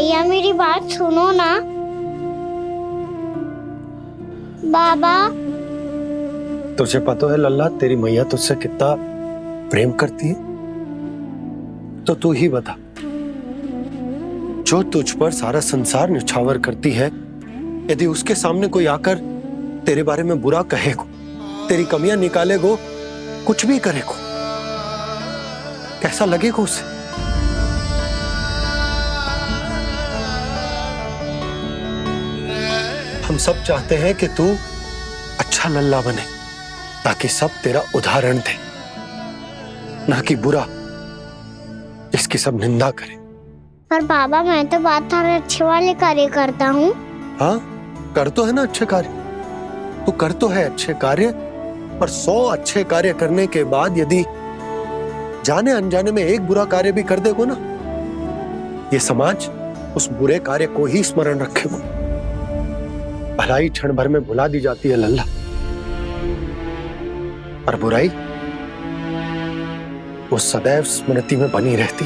मैया मेरी बात सुनो ना। बाबा, तुझे पता है लल्ला, तेरी मैया तुझसे कितना प्रेम करती है? तो तू ही बता, जो तुझ पर सारा संसार न्यौछावर करती है, यदि उसके सामने कोई आकर तेरे बारे में बुरा कहेगो, तेरी कमियां निकालेगो, कुछ भी करेगो, कैसा लगेगा उसे? हम सब चाहते हैं कि तू अच्छा लल्ला बने, ताकि सब तेरा उदाहरण दे, ना कि बुरा जिसकी सब निंदा करे। पर बाबा, मैं तो बात हर अच्छे वाले कार्य करता हूँ। हाँ, कर तो है ना अच्छे कार्य, तू कर तो है अच्छे कार्य, पर 100 अच्छे कार्य करने के बाद यदि जाने अनजाने में एक बुरा कार्य भी कर देगो ना, ये समाज उस बुरे कार्य को ही स्मरण रखेगो। भलाई क्षण भर में भुला दी जाती है लल्ला, और बुराई वो सदैव स्मृति में बनी रहती।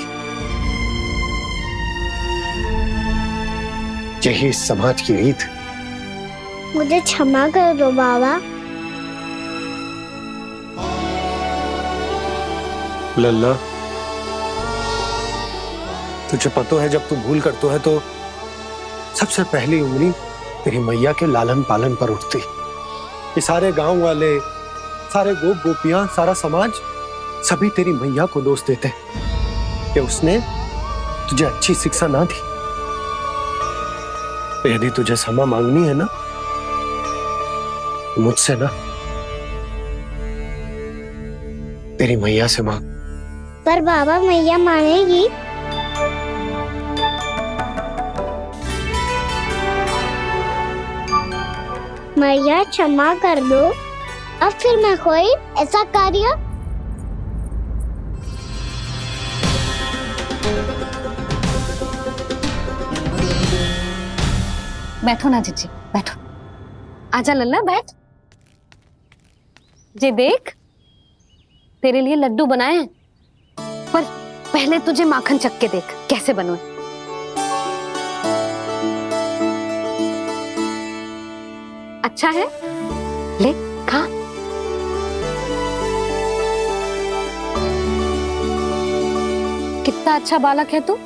यही इस समाज की रीत। मुझे क्षमा कर दो बाबा। लल्ला, तुझे पता है जब तू भूल करतो है तो सबसे पहली उंगली तेरी मैया के लालन पालन पर उठती। ये सारे गांव वाले, सारे गोप गोपियां, सारा समाज, सभी तेरी मैया को दोष देते कि उसने तुझे अच्छी शिक्षा ना दी। तो यदि तुझे क्षमा मांगनी है ना, मुझसे ना, तेरी मैया से मांग। पर बाबा, मैया मानेगी? मैया क्षमा कर दो, अब फिर मैं कोई ऐसा कार्य। बैठो ना जीजी, बैठो। आजा लल्ला, बैठ। जे देख, तेरे लिए लड्डू बनाए हैं, पर पहले तुझे माखन चख के देख कैसे बने। अच्छा है, ले खा। कितना अच्छा बालक है तू।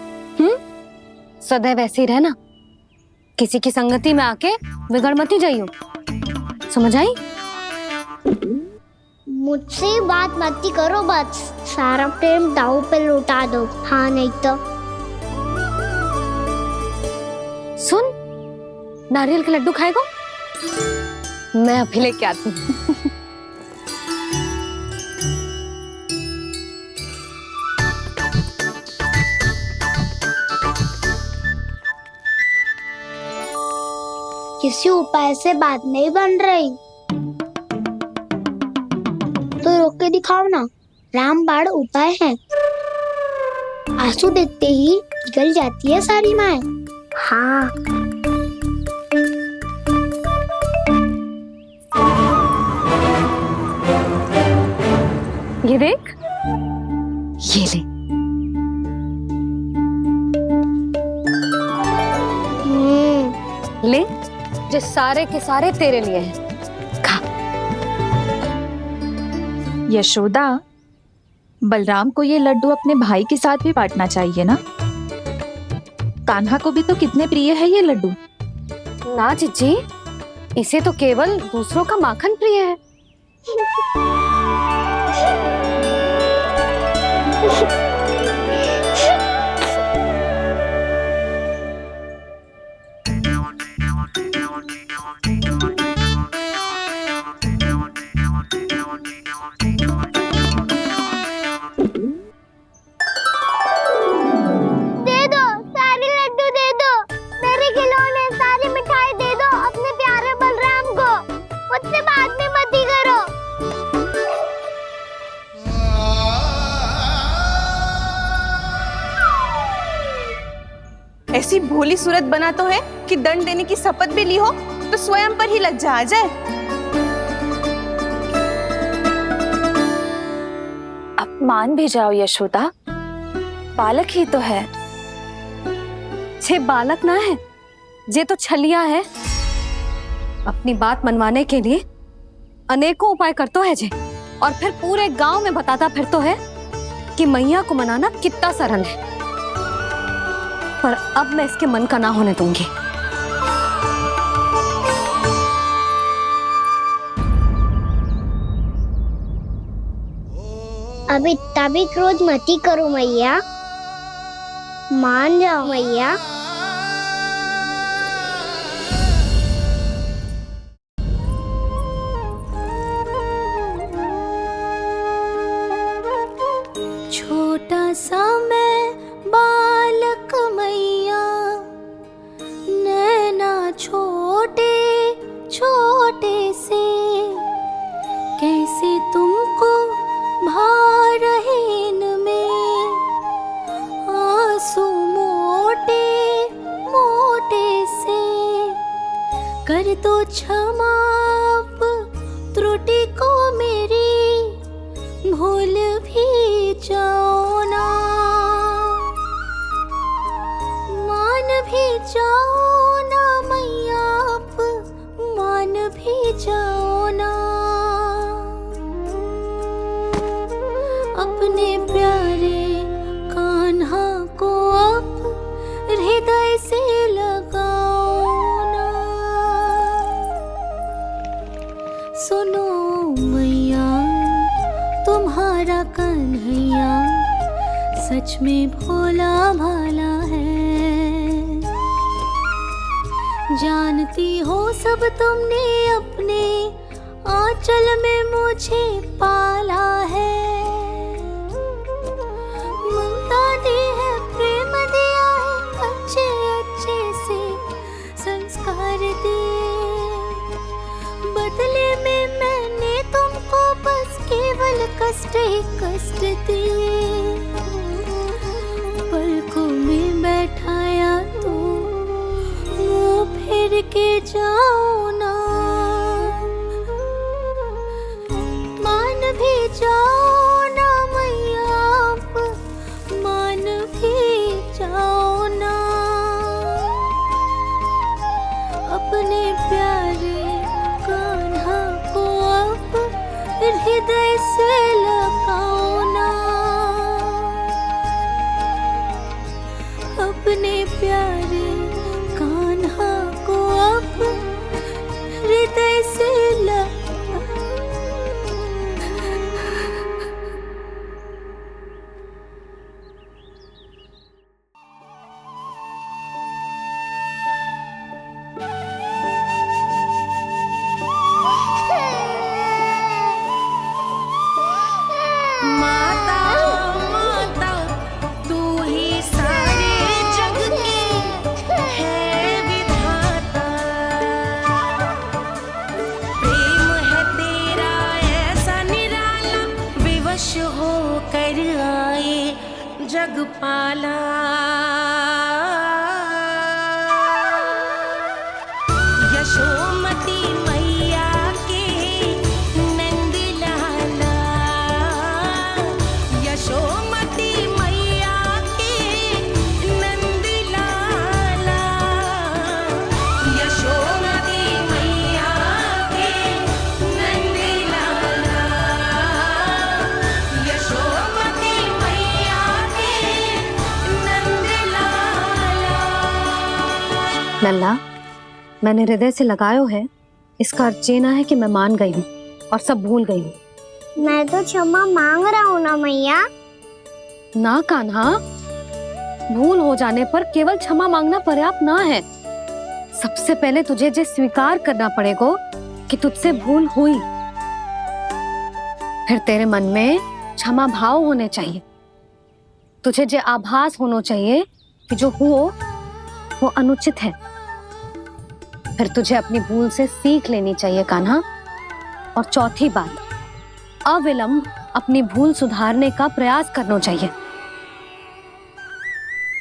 सदैव ऐसे ही रहना, किसी की संगति में आके बिगड़ मत जाइयो, समझ आई? मुझसे बात मत करो, बस सारा प्रेम दाव पे लौटा दो। हाँ, नहीं तो सुन, नारियल के लड्डू खाएगा? मैं अभी लेके आती हूँ। किसी उपाय से बात नहीं बन रही तो रोक के दिखाओ ना। रामबाण उपाय है, आंसू देखते ही पिघल जाती है सारी माए। हाँ, ये देख, ये ले। ले, जो सारे के सारे तेरे लिए हैं, खा। यशोदा, बलराम को ये लड्डू अपने भाई के साथ भी बांटना चाहिए ना। कान्हा को भी तो कितने प्रिय है ये लड्डू। ना जीजी, इसे तो केवल दूसरों का माखन प्रिय है। दे दो, सारे लड्डू दे दो, मेरे खिलौने, सारी मिठाई दे दो अपने प्यारे बलराम को। मुझसे बाद में मत ही करो। ऐसी भोली सूरत बना तो है कि दंड देने की शपथ भी ली हो तो स्वयं पर ही लज्जा आ जाए। अब मान भी जाओ यशोदा, बालक ही तो है, छे बालक ना है, जे तो छलिया है। अपनी बात मनवाने के लिए अनेकों उपाय करतो है जे, और फिर पूरे गांव में बताता फिरतो है कि मैया को मनाना कितना सरल है। पर अब मैं इसके मन का ना होने दूंगी। अब इतना भी क्रोध मती करो मैया, मान जाओ मैया। छोटा सा मैं बालक मैया, नैना छोटे छोटे से, कैसे तुमको भा रहे इनमें आंसू मोटे मोटे से। कर दो क्षमा त्रुटि को मेरी, भूल भी जाओ ना, मान भी जाओ ना मैया, आप मान भी जाओ ना। अपने प्यारे कान्हा को अब हृदय से लगाओ ना। सुनो मैया, तुम्हारा कन्हैया सच में भोला भाला है। जानती हो सब तुमने अपने आंचल में मुझे पाला है। ममता दी है, प्रेम दिया है, अच्छे अच्छे से संस्कार दिए। बदले में मैंने तुमको बस केवल कष्ट ही कष्ट दिए। पलकों में बैठाया तो मुंह फेर के जाओ ना, मान भी जाओ ना मैया, आप मान भी जाओ ना। अपने प्यारे कान्हा को अब हृदय से लगाओ ना। अपने प्यारे कान्हा को अब हृदय से जगपाला। यशोमती मैया के नंद लाला, यशोमती मैया के नंद लाला, यशोमती मैया के नंद लाला, यशोमती मैया के नंद लाला। लल्ला, मैंने हृदय से लगायो है, इसका अर्थ ये ना है कि मैं मान गई हूँ और सब भूल गई हूँ। मैं तो क्षमा मांग रहा हूँ ना मैया। ना कान्हा, भूल हो जाने पर केवल क्षमा मांगना पर्याप्त ना है। सबसे पहले तुझे जे स्वीकार करना पड़ेगा कि तुझसे भूल हुई। फिर तेरे मन में क्षमा भाव होने चाहिए। तुझे जे आभास होना चाहिए कि जो हुआ वो अनुचित है। फिर तुझे अपनी भूल से सीख लेनी चाहिए कान्हा। और चौथी बात, अविलंब अपनी भूल सुधारने का प्रयास करना चाहिए।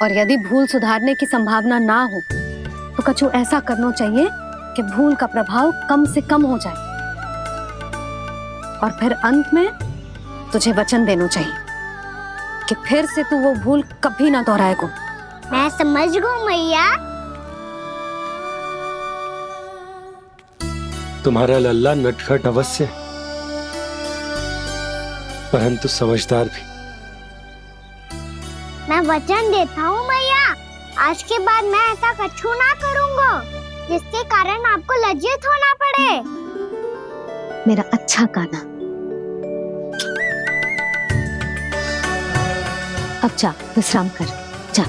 और यदि भूल सुधारने की संभावना ना हो तो कछु ऐसा करना चाहिए कि भूल का प्रभाव कम से कम हो जाए। और फिर अंत में तुझे वचन देना चाहिए कि फिर से तू वो भूल कभी ना दोहराएगा। मैं समझ गई मैया। तुम्हारा लल्ला नटखट अवश्य है, परंतु समझदार भी। मैं वचन देता हूँ मैया, आज के बाद मैं ऐसा कछु ना करूँगा जिसके कारण आपको लज्जित होना पड़े। मेरा अच्छा काना, अब जा विश्राम कर, जा।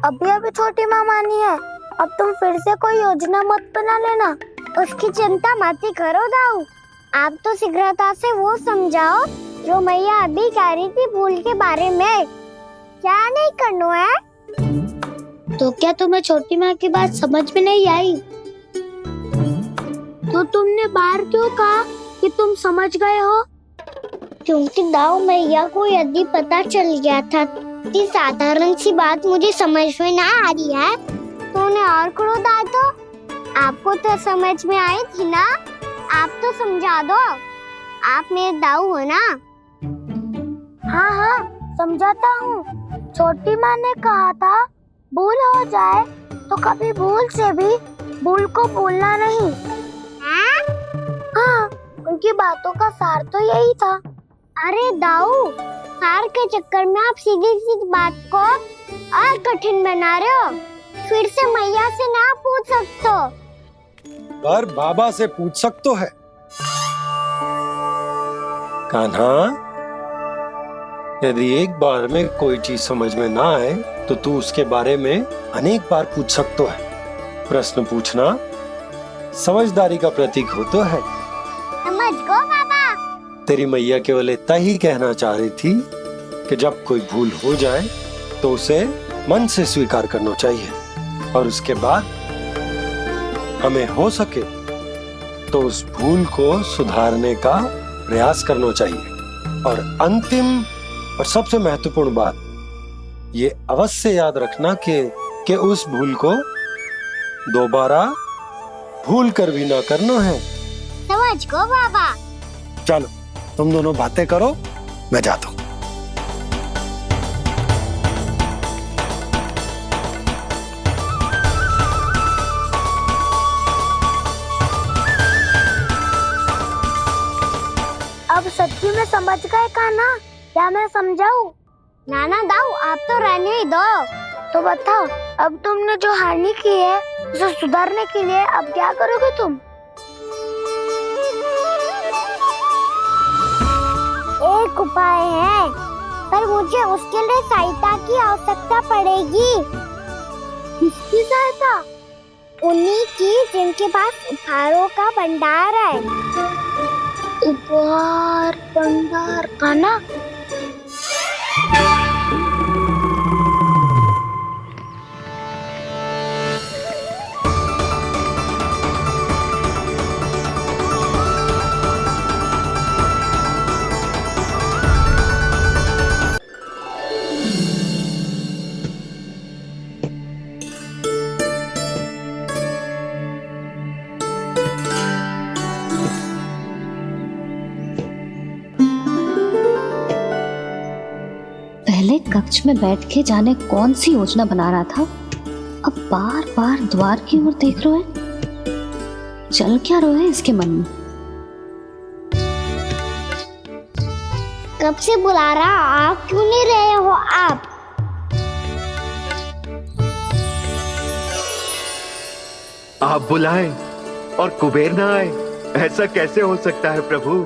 अभी अभी छोटी माँ मानी है, अब तुम फिर से कोई योजना मत बना लेना। उसकी चिंता मत ही करो दाऊ, आप तो शीघ्रता से वो समझाओ जो मैया अभी कह रही थी भूल के बारे में। क्या नहीं करना है? तो क्या तुम्हें छोटी माँ की बात समझ में नहीं आई? तो तुमने बाहर क्यों कहा कि तुम समझ गए हो? क्योंकि दाऊ मैया को यदि पता चल गया था कि साधारण सी बात मुझे समझ में ना आ रही है तो उन्हें और क्रोध आया तो आपको तो समझ में आई थी ना, आप तो समझा दो, आप मेरे दाऊ हो ना। हाँ हाँ समझाता हूँ, छोटी माँ ने कहा था भूल हो जाए तो कभी भूल से भी भूल को भूलना नहीं। हाँ उनकी बातों का सार तो यही था। अरे दाऊ, सार के चक्कर में आप सीधी सीधी बात को और कठिन बना रहे हो। फिर से मैया से ना पूछ सकते हो, पर बाबा से पूछ सकते है। कान्हा, यदि एक बार में कोई चीज समझ में ना आए तो तू उसके बारे में अनेक बार पूछ सकते है। प्रश्न पूछना समझदारी का प्रतीक होता है। समझ गो बाबा। तेरी मैया केवल इतना ही कहना चाह रही थी कि जब कोई भूल हो जाए तो उसे मन से स्वीकार करना चाहिए और उसके बाद हमें हो सके तो उस भूल को सुधारने का प्रयास करना चाहिए। और अंतिम और सबसे महत्वपूर्ण बात ये अवश्य याद रखना कि उस भूल को दोबारा भूल कर भी ना करना है। समझ गो बाबा। चलो तुम दोनों बातें करो, मैं जाता हूँ। अब सच्ची में समझ गए कान्हा, क्या मैं समझाऊं? नाना दाऊ आप तो रहने ही दो। तो बताओ, अब तुमने जो हानि की है उसे सुधारने के लिए अब क्या करोगे तुम? एक उपाय है, पर मुझे उसके लिए सहायता की आवश्यकता पड़ेगी। किसकी सहायता? उन्हीं की जिनके पास उपहारों का भंडार है। उपहार भंडार का ना? पहले कक्ष में बैठ के जाने कौन सी योजना बना रहा था, अब बार बार द्वार की ओर देख रहे हैं। चल क्या रहे हैं इसके मन में? कब से बुला रहा, आप क्यों नहीं रहे हो? आप बुलाएं और कुबेर ना आए, ऐसा कैसे हो सकता है प्रभु?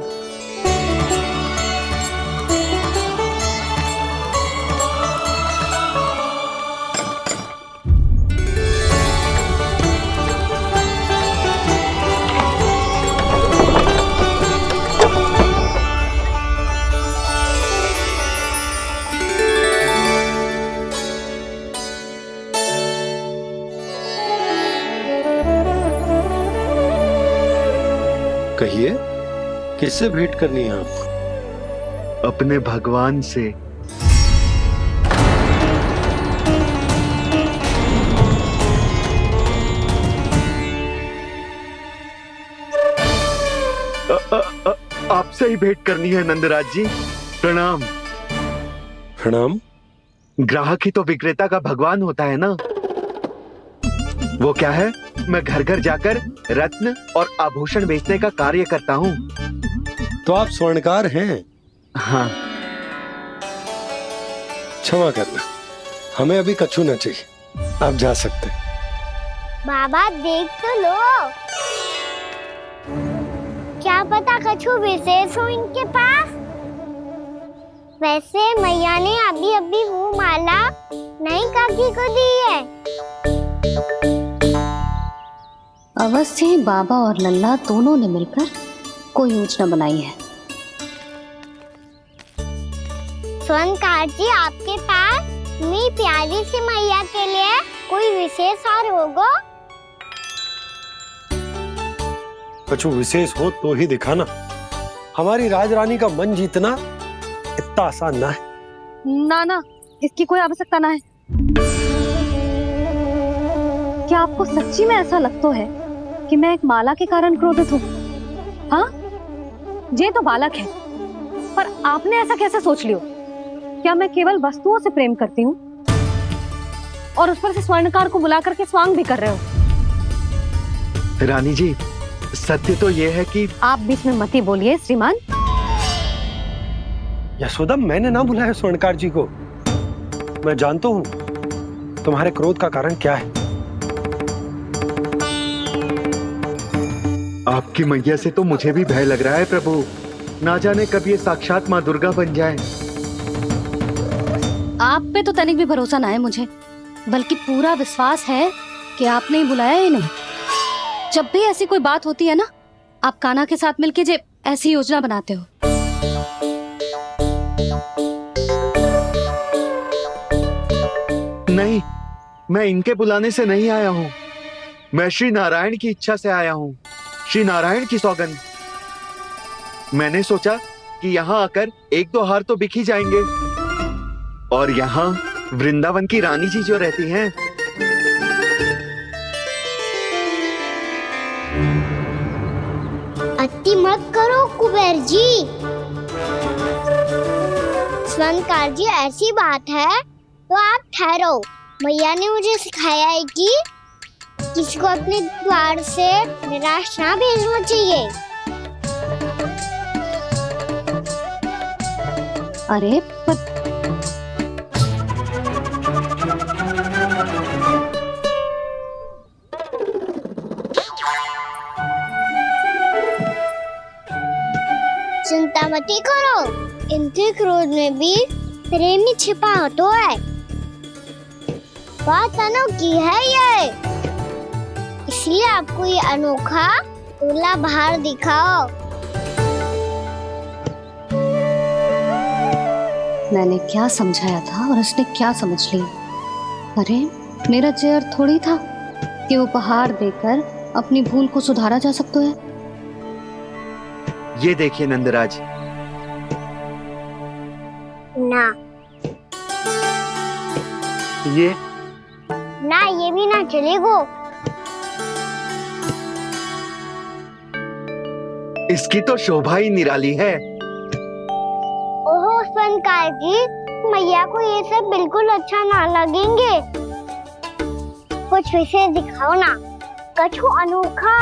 कहिए, किससे भेंट करनी है आपको? अपने भगवान से। आपसे ही भेंट करनी है नंदराज जी। प्रणाम। प्रणाम। ग्राहक ही तो विक्रेता का भगवान होता है ना। वो क्या है, मैं घर घर जाकर रत्न और आभूषण बेचने का कार्य करता हूँ। तो आप स्वर्णकार हैं? हाँ। क्षमा करना, हमें अभी कछु न चाहिए, आप जा सकते हैं। बाबा देख तो लो, क्या पता कछु विशेष हो इनके पास। वैसे मैया ने अभी अभी वो माला नई काकी को दी है। अवश्य ही बाबा और लल्ला दोनों ने मिलकर कोई योजना बनाई है। स्वर्णकार जी, आपके पास मेरी प्यारी सी मैया के लिए कोई विशेष और होगा? कछु विशेष हो तो ही दिखाना। हमारी राजरानी का मन जीतना इतना आसान ना है। ना, इसकी कोई आवश्यकता ना है। क्या आपको सच्ची में ऐसा लगता है कि मैं एक माला के कारण क्रोधित हूँ? हाँ, ये तो बालक है, पर आपने ऐसा कैसे सोच लियो? क्या मैं केवल वस्तुओं से प्रेम करती हूँ और उस पर से स्वर्णकार को बुला करके स्वांग भी कर रहे हो? रानी जी, सत्य तो ये है कि आप बीच में मत ही बोलिए श्रीमान। यशोदा, मैंने ना बुलाया स्वर्णकार जी को। मैं जानता हूँ तुम्हारे क्रोध का कारण क्या है। आपकी मैया से तो मुझे भी भय लग रहा है प्रभु। ना जाने कब ये साक्षात माँ दुर्गा बन जाए। आप पे तो तनिक भी भरोसा ना है मुझे, बल्कि पूरा विश्वास है कि आपने ही बुलाया है इन्हें। जब भी ऐसी कोई बात होती है ना, आप कान्हा के साथ मिलके जे ऐसी योजना बनाते हो। नहीं, मैं इनके बुलाने से नहीं आया हूँ। मैं श्री नारायण की इच्छा से आया हूँ, श्री नारायण की सौगंध। मैंने सोचा कि यहाँ आकर एक दो हार तो बिक ही जाएंगे। और यहाँ वृंदावन की रानी जी जो रहती हैं, अति मत करो कुबेर जी। स्वर्णकार जी, ऐसी बात है तो आप ठहरो। मैया ने मुझे सिखाया है कि किसी को अपने द्वार से निराश ना भेजना चाहिए। अरे पर चिंता मत करो, इनके क्रोध में भी प्रेम ही छिपा तो है। बात अनोखी है ये, इसलिए आपको ये अनोखा दूल्हा बाहर दिखाओ। मैंने क्या समझाया था और उसने क्या समझ लिया? अरे मेरा चेयर थोड़ी था कि उपहार देकर अपनी भूल को सुधारा जा सकता है। ये देखिए नंदराज। ना ये ना, ये भी ना चलेगो। इसकी तो शोभा ही निराली है। ओहो स्वर्णकार जी, मैया को ये सब बिल्कुल अच्छा ना लगेंगे। कुछ विशेष दिखाओ ना, कछु अनोखा।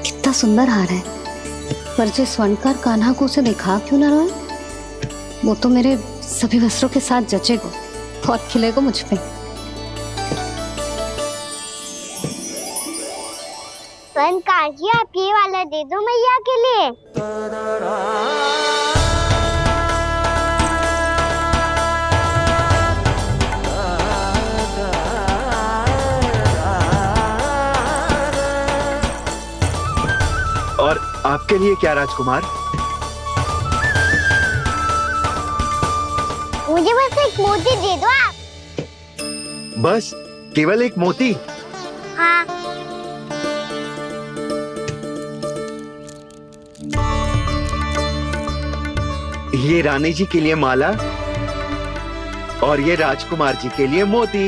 कितना सुंदर हार है, पर जो स्वर्णकार कान्हा को उसे दिखा क्यों ना रहा है? वो तो मेरे सभी वस्त्रों के साथ जचेगा और खिलेगा मुझ पे। स्वर्णकार जी, आप ये वाला दे दो मैया के लिए। और आपके लिए क्या राजकुमार? मुझे बस एक मोती दे दो आप। बस केवल एक मोती? हाँ। ये रानी जी के लिए माला और ये राजकुमार जी के लिए मोती।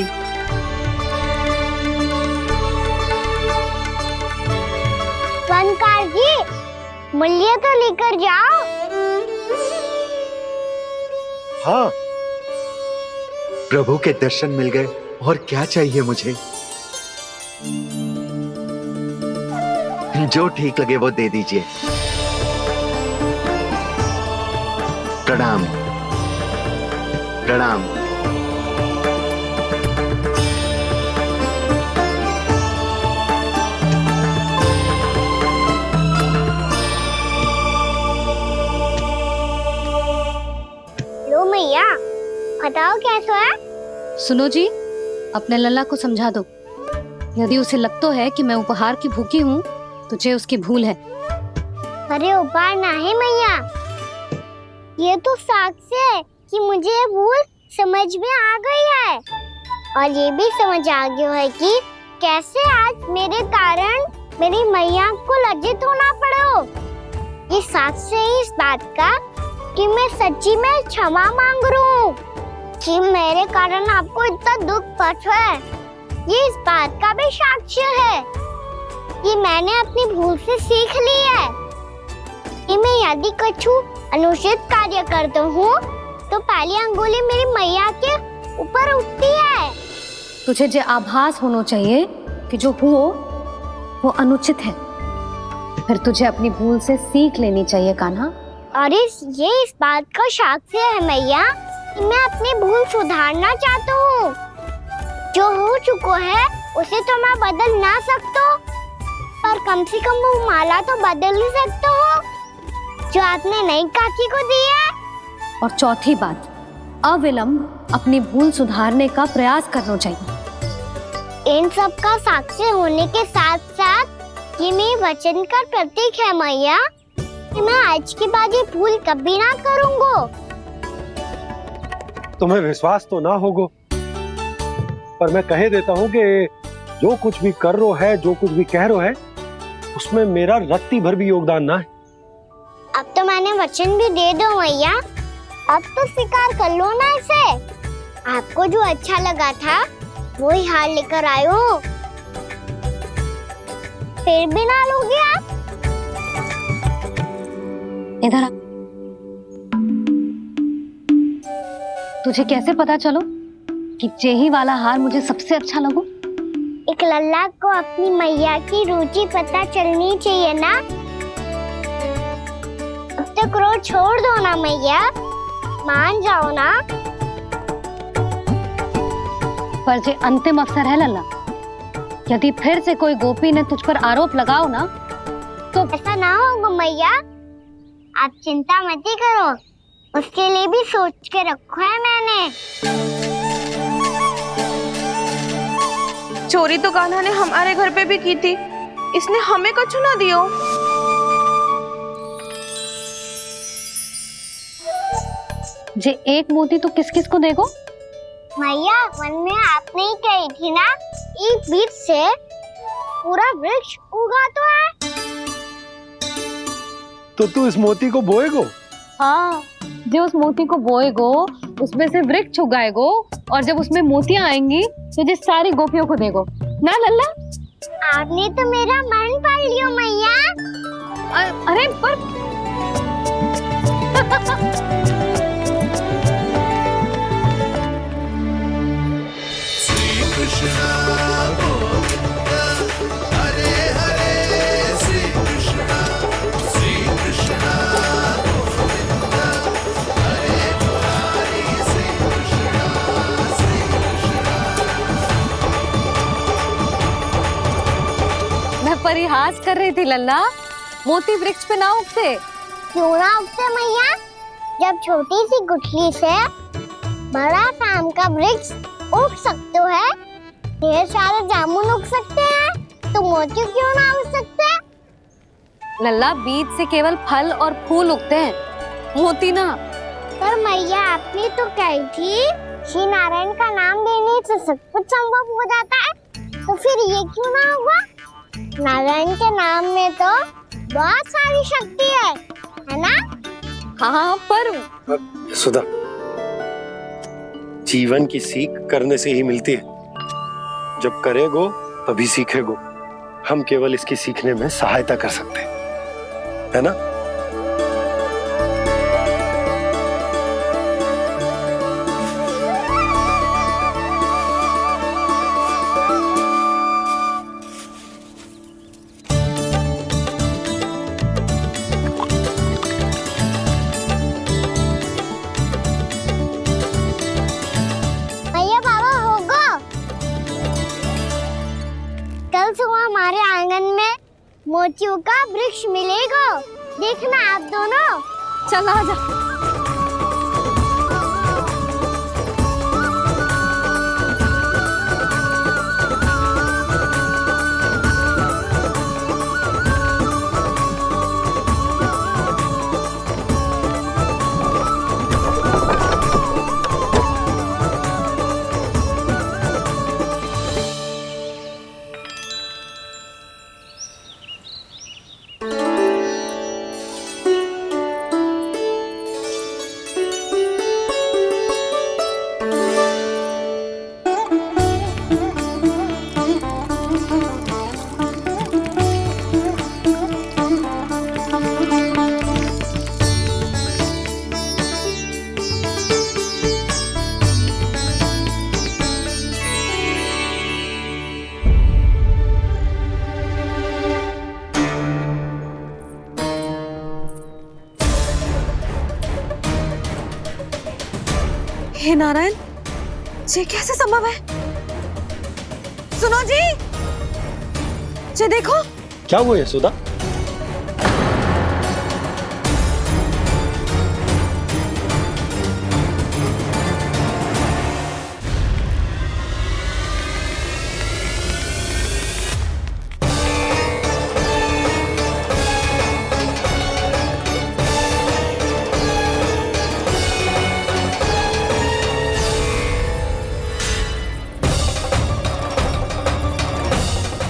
बनकार जी, मूल्य तो लेकर जाओ। हाँ, प्रभु के दर्शन मिल गए, और क्या चाहिए मुझे? जो ठीक लगे वो दे दीजिए। प्रणाम प्रणाम। लो मैया, बताओ कैसा है? सुनो जी, अपने लल्ला को समझा दो। यदि उसे लगता है कि मैं उपहार की भूखी हूँ, तुझे उसकी भूल है। अरे उपहार ना है मैया, ये तो साक्ष्य है कि मुझे ये भूल समझ में आ गई है, और ये भी समझ आ गया है कि कैसे आज मेरे कारण मेरी मैया को लज्जित होना पड़ो। ये साक्ष्य है इस बात का कि मैं सच्ची में क्षमा मांग रहा हूँ कि मेरे कारण आपको इतना दुख पहुंचा है। ये इस बात का भी साक्ष्य है कि मैंने अपनी भूल से सीख ली है कि मैं यदि कुछ अनुचित कार्य करता हूँ तो पहली अंगुली मेरी मैया के ऊपर उठती है। तुझे जो आभास होना चाहिए कि जो हुआ वो अनुचित है, फिर तुझे अपनी भूल से सीख लेनी चाहिए कान्हा। और ये इस बात का साक्ष्य है मैया कि मैं अपनी भूल सुधारना चाहता हूँ। जो हो चुका है उसे तो मैं बदल ना सकता, पर कम से कम वो माला तो बदल ही सकता हूँ जो आपने नई काकी को दी है। और चौथी बात, अविलंब अपनी भूल सुधारने का प्रयास करना चाहिए। इन सब का साक्षी होने के साथ साथ ये मेरे वचन का प्रतीक है मैया कि मैं आज के बाद ये भूल कभी ना करूँगा। तुम्हें विश्वास तो ना होगा, पर मैं कह देता हूँ कि जो कुछ भी कर रो है, जो कुछ भी कह रो है, उसमें मेरा रत्ती भर भी योगदान ना है। अब तो मैंने वचन भी दे दो मैया, अब तो स्वीकार कर लो ना इसे। आपको जो अच्छा लगा था वही हार लेकर आयो, फिर भी ना लोगे आप? इधर आ। तुझे कैसे पता चलो कि जेही वाला हार मुझे सबसे अच्छा लगो? एक लल्ला को अपनी मैया की रुचि पता चलनी चाहिए ना। अब तक क्रोध छोड़ दो ना मैया, मान जाओ ना। पर जे अंतिम अवसर है लल्ला, यदि फिर से कोई गोपी ने तुझ पर आरोप लगाओ ना तो ऐसा ना होगा मैया, आप चिंता मत ही करो, उसके लिए भी सोच के रखो है मैंने। चोरी तो कान्हा ने हमारे घर पे भी की थी, इसने हमें कछु ना दियो। जे एक मोती तो किस किस को देगो? मैया, मन में आपने ही कही थी ना, एक बीज से पूरा वृक्ष उगा तो है। तो तू इस मोती को बोएगो? हाँ, जो उस मोती को बोएगो उसमें से वृक्ष उगाएगो, और जब उसमें मोतियां आएंगी तो जिस सारी गोपियों को देगो ना लल्ला। आपने तो मेरा मन पढ़ लियो मैया। अरे पर मैं परिहास कर रही थी लल्ला, मोती वृक्ष पे ना उगते। क्यों ना उगते मैया? जब छोटी सी गुठली से बड़ा आम का वृक्ष उग सकते है, ढेर सारे जामुन उग सकते हैं, तो मोती क्यों ना उग सकते? लल्ला, बीज से केवल फल और फूल उगते हैं, मोती ना। पर मैया, आपने तो कही थी श्री नारायण का नाम लेने से सब कुछ संभव हो जाता है, तो फिर ये क्यों ना होगा? नारायण के नाम में तो बहुत सारी शक्ति है ना? हाँ, पर सुधा, जीवन की सीख करने से ही मिलती है। जब करेगो तभी सीखेगो। हम केवल इसकी सीखने में सहायता कर सकते हैं, है ना? भैया बाबा होगो, कल सुबह हमारे आंगन में मोतियों का वृक्ष मिलेगा। देखना आप दोनों। चल आजा। हे नारायण, ये कैसे संभव है? सुनो जी, ये देखो। क्या हुआ यशोदा?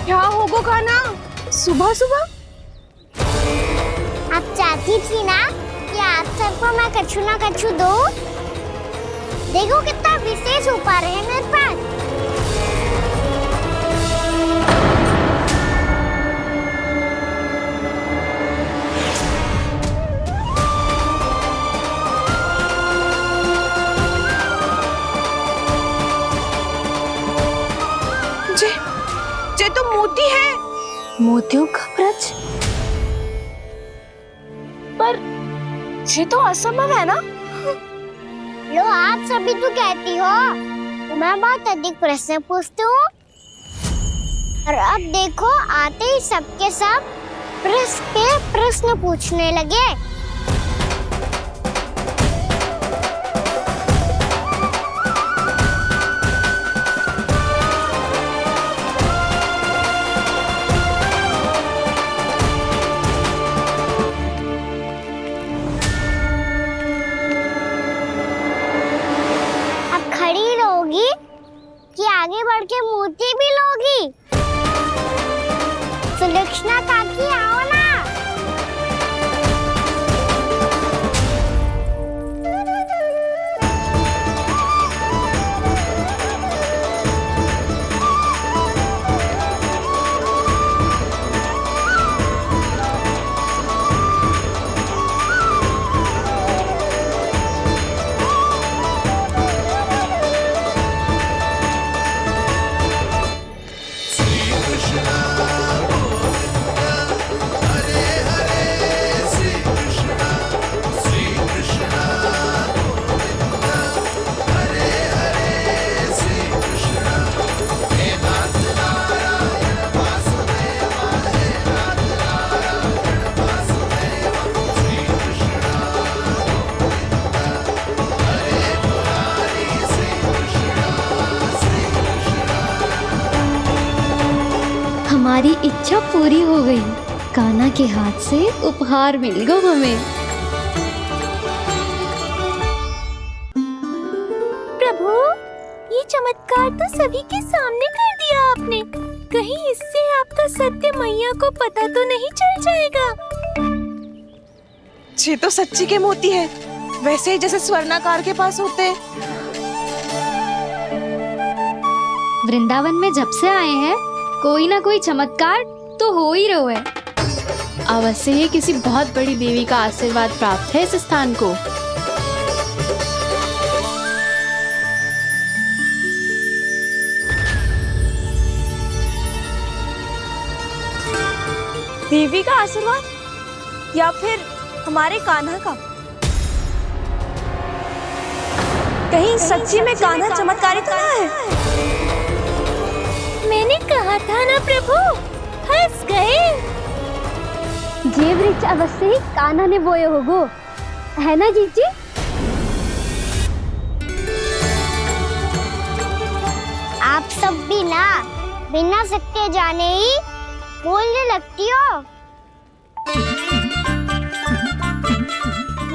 क्या होगो कान्हा सुबह सुबह? आप चाहती थी ना कि आप सबको मैं कछु ना कछु दूं। देखो कितना विशेष उपहार है मेरे पास। ये तो मोती है। मोतियों का ब्रज? पर ये तो असंभव है ना? लो आप सभी तो कहती हो तो मैं बहुत अधिक प्रश्न पूछती हूँ, और अब देखो आते ही सबके सब प्रश्न पे प्रश्न पूछने लगे। खड़ी रहोगी कि आगे बढ़ के मोती भी लोगी? सुलक्षणा काकी आओ ना। हमारी इच्छा पूरी हो गई। कान्हा के हाथ से उपहार मिल गया हमें। प्रभु, ये चमत्कार तो सभी के सामने कर दिया आपने। कहीं इससे आपका सत्य मैया को पता तो नहीं चल जाएगा? ये तो सच्ची के मोती है, वैसे ही जैसे स्वर्णाकार के पास होते हैं। वृंदावन में जब से आए हैं कोई ना कोई चमत्कार तो हो ही रहो है। अवश्य ही किसी बहुत बड़ी देवी का आशीर्वाद प्राप्त है इस स्थान को। देवी का आशीर्वाद या फिर हमारे कान्हा का? कहीं सच्ची में कान्हा चमत्कारी तो ना है? मैंने कहा था ना प्रभु, हंस गए। ये वृक्ष अवश्य ही कान्हा ने बोए होगो, है ना जीजी? आप सब भी ना बिना सत्य जाने ही बोलने लगती हो।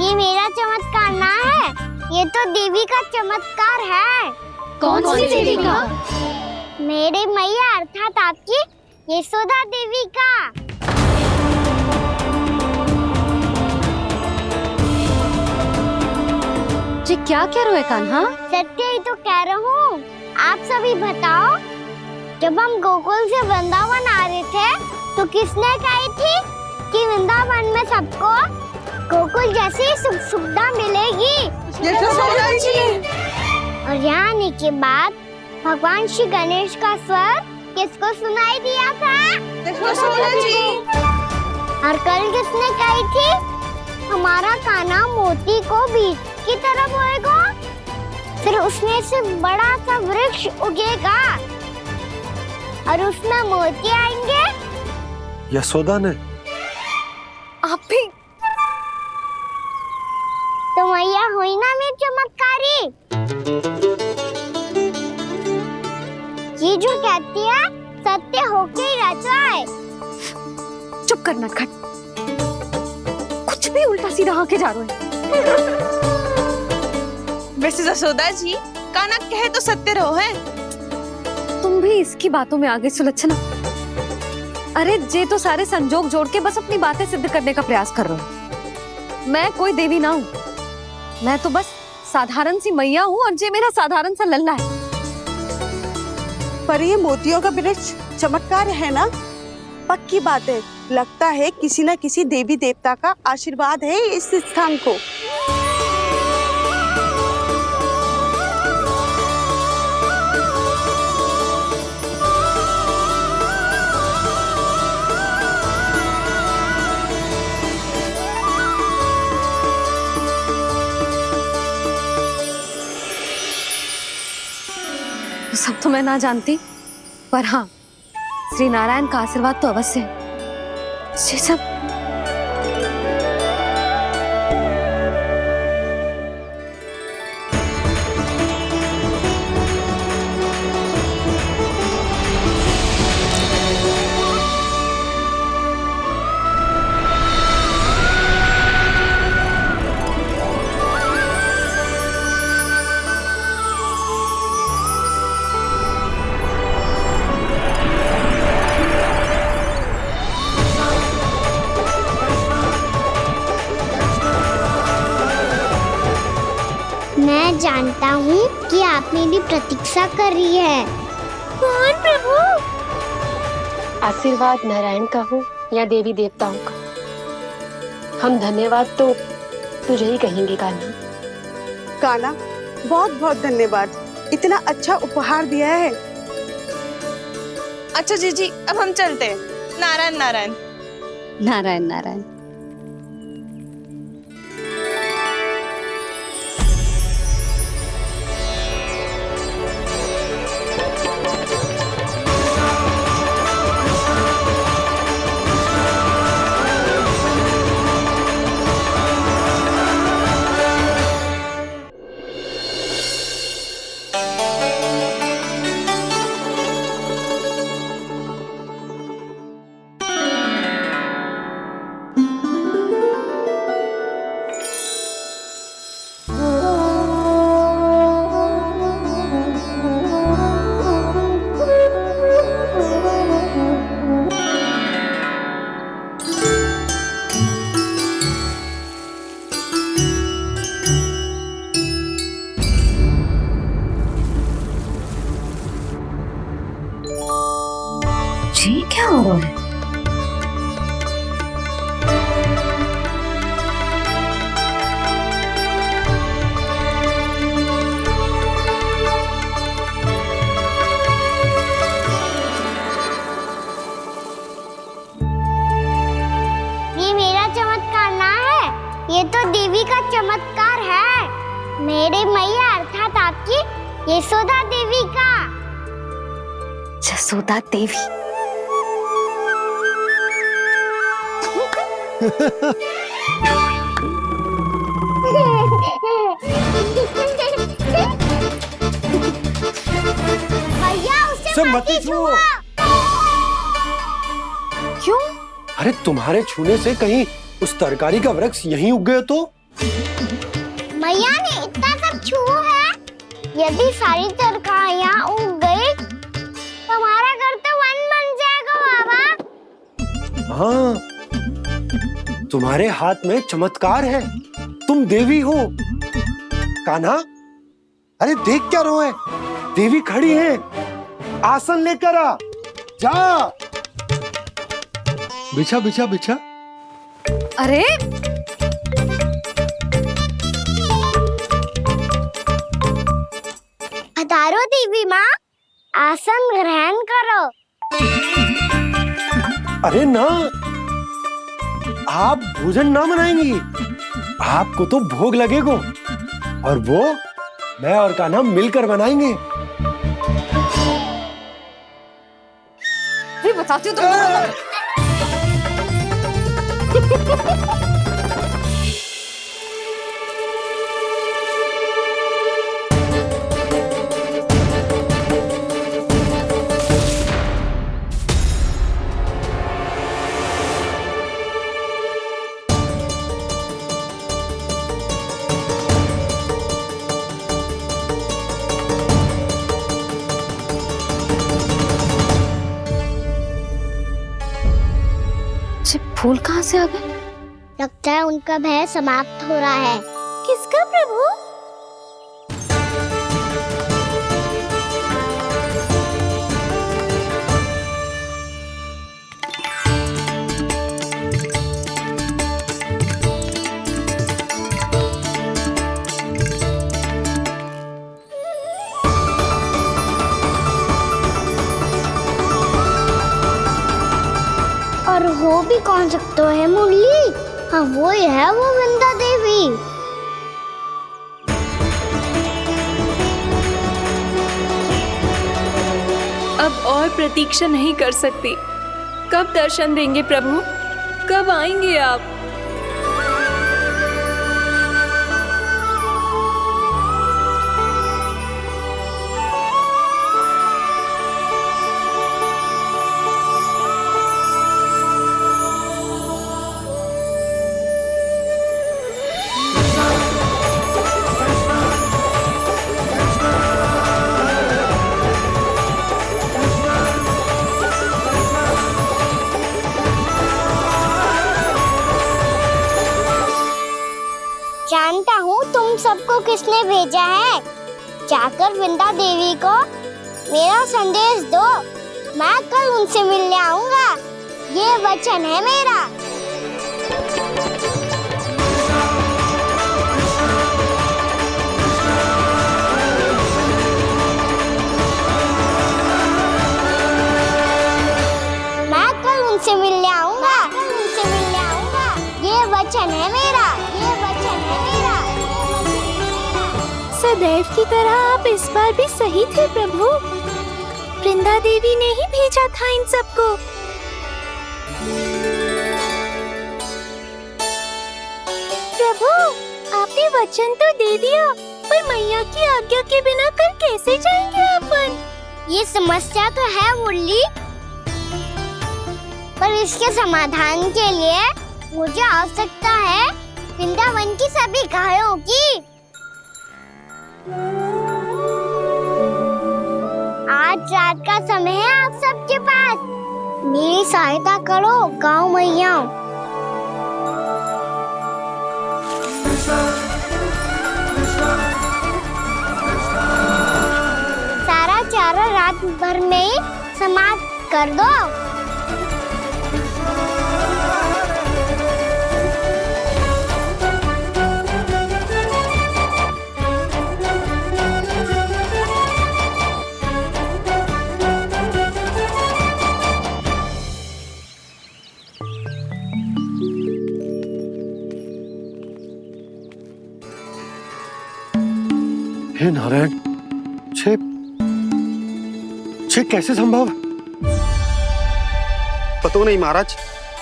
ये मेरा चमत्कार ना है, ये तो देवी का चमत्कार है। कौन सी देवी का? मेरे मैया अर्थात आपकी यशोदा देवी का। जी क्या कह रहे हो कान्हा? सत्य ही तो कह रहा हूँ। आप सभी बताओ, जब हम गोकुल से वृंदावन आ रहे थे तो किसने कही थी कि वृंदावन में सबको गोकुल जैसी सुख सुविधा मिलेगी? यशोदा जी। और यहाँ आने के बाद भगवान श्री गणेश का स्वर किसको सुनाई दिया था? यशोदा जी। और कल किसने कही थी हमारा कान्हा मोती को बीज की तरह बोएगा, फिर उसमें से बड़ा सा वृक्ष उगेगा और उसमें मोती आएंगे? यशोदा ने? आप भी? तो मैया हुई ना मेरी चमत्कारी। ये जो कहती है सत्य होके ही रहता है। चुप कर नटखट, कुछ भी उल्टा सीधा आके जा रहे हो। वैसे यशोदा जी, कान्हा कहे तो सत्य रहो है। तुम भी इसकी बातों में आगे सुलझना। अरे जे तो सारे संजोग जोड़ के बस अपनी बातें सिद्ध करने का प्रयास कर रहे हो। मैं कोई देवी ना हूँ, मैं तो बस साधारण सी मैया हूँ और जे मेरा साधारण सा लल्ला है। पर ये मोतियों का वृक्ष चमत्कार है ना? पक्की बात है, लगता है किसी न किसी देवी देवता का आशीर्वाद है इस स्थान को। सब तो मैं ना जानती, पर हाँ, श्री नारायण का आशीर्वाद तो अवश्य है। ये सब मैं जानता हूँ कि आप मेरी प्रतीक्षा कर रही है। कौन प्रभु? आशीर्वाद नारायण का हो या देवी देवताओं का, हम धन्यवाद तो तुझे ही कहेंगे कान्हा। कान्हा, बहुत बहुत धन्यवाद, इतना अच्छा उपहार दिया है। अच्छा जीजी, अब हम चलते हैं। नारायण नारायण। नारायण नारायण। ये तो देवी का चमत्कार है, मेरी मैया अर्थात आपकी यशोदा देवी का। जसोदा देवी। भैया उसे मत छुओ। क्यों? अरे तुम्हारे छूने से कहीं उस तरकारी का वृक्ष यहीं उग गए तो? मैया ने इतना सब छुआ है, यदि सारी तरकारियां उग गई तो हमारा घर तो वन बन जाएगा बाबा। हाँ, तुम्हारे हाथ में चमत्कार है, तुम देवी हो। कान्हा, अरे देख क्या रहो है, देवी खड़ी है, आसन लेकर आ, जा। बिछा बिछा बिछा। अरे पधारो देवी माँ, आसन ग्रहण करो। अरे ना, आप भोजन ना बनाएंगी, आपको तो भोग लगेगा और वो मैं और कान्हा मिलकर बनाएंगे। भी बताती हूँ तुमको। फूल कहाँ से आ गए? लगता है उनका भय समाप्त हो रहा है। किसका प्रभु? और हो भी कौन सकता है मुरली? हाँ वो ही है, वो वृंदा देवी। अब और प्रतीक्षा नहीं कर सकती। कब दर्शन देंगे प्रभु? कब आएंगे आप? जानता हूँ तुम सबको किसने भेजा है। जाकर वृंदा देवी को मेरा संदेश दो, मैं कल उनसे मिलने आऊंगा, ये वचन है मेरा। मैं कल उनसे मिलने आऊंगा, ये वचन है मेरा, ये वचन है मेरा। सदैव की तरह आप इस बार भी सही थे प्रभु। वृंदा देवी ने ही भेजा था इन सबको। प्रभु, आपने वचन तो दे दिया, पर मैया की आज्ञा के बिना कल कैसे जाएंगे अपन? ये समस्या तो है मुरली, पर इसके समाधान के लिए मुझे आवश्यकता है वृंदावन की सभी गायों की। आज रात का समय है आप सबके पास, मेरी सहायता करो गाँव मैया। सारा चारा रात भर में ही समाप्त कर दो। हे नारायण, छे कैसे संभव? पता नहीं महाराज,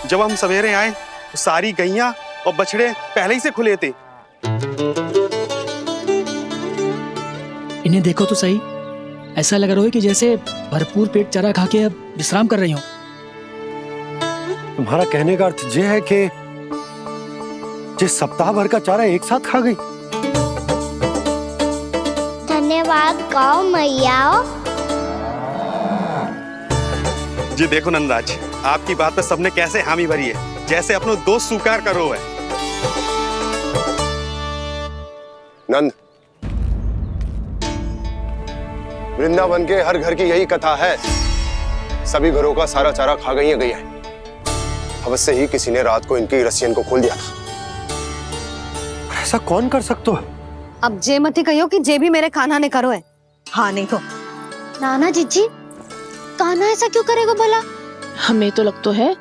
जब हम सवेरे आए तो सारी गैया और बछड़े पहले ही से खुले थे। इन्हें देखो तो सही, ऐसा लग रहा है कि जैसे भरपूर पेट चारा खा के अब विश्राम कर रही हो। तुम्हारा कहने का अर्थ यह है कि जिस सप्ताह भर का चारा एक साथ खा गई। धन्यवाद गौ मैया। जी देखो नंदराज, आपकी बात पे सबने कैसे हामी भरी है, जैसे अपनो दोस्त स्वीकार करो है। नंद, वृंदावन के हर घर की यही कथा है, सभी घरों का सारा चारा खा गई है। अवश्य ही किसी ने रात को इनकी रस्सियन को खोल दिया था। ऐसा कौन कर सकते हो? अब जे मत ही कहियो कि जे भी मेरे कान्हा ने करो है। हाँ नहीं तो नाना जीजी, कान्हा ऐसा क्यों करेगा भला? हमें तो लगता है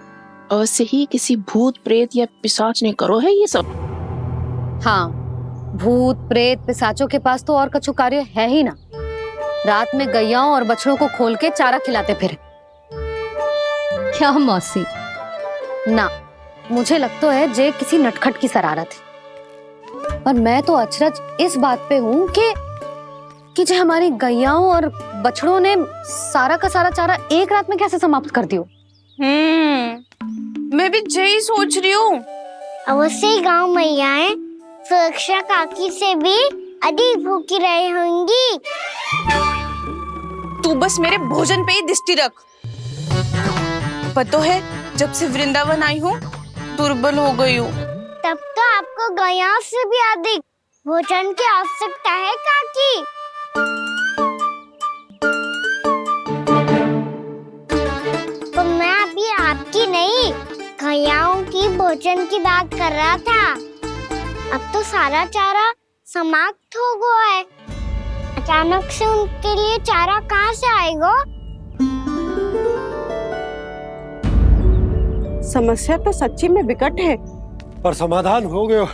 अवश्य ही किसी भूत प्रेत या पिशाच ने करो है ये सब। हाँ, भूत प्रेत पिशाचों के पास तो और कछु कार्य है ही ना। रात में गैयाओं और बछड़ों को खोल के चारा खिलाते फिर। क्या मौसी? ना, मुझे लगता है जे किसी नटखट की शरारत है। पर मैं तो अचरज इस बात पे हूँ कि जो हमारी गैयाओं और बछड़ों ने सारा का सारा चारा एक रात में कैसे समाप्त कर दियो। मैं भी यही सोच रही हूँ। अवश्य ही गाँव मैयाएं सुरक्षा काकी से भी अधिक भूखी रही होंगी। तू बस मेरे भोजन पे ही दृष्टि रख। पता है, जब से वृंदावन आई हूँ दुर्बल हो गई हूँ। तब तो आपको गैया से भी अधिक भोजन की आवश्यकता है काकी। तो मैं अभी आपकी नहीं, गैयाओं की भोजन की बात कर रहा था। अब तो सारा चारा समाप्त हो गया है। अचानक से उनके लिए चारा कहाँ से आएगा? समस्या तो सच्ची में विकट है, पर समाधान हो गयो।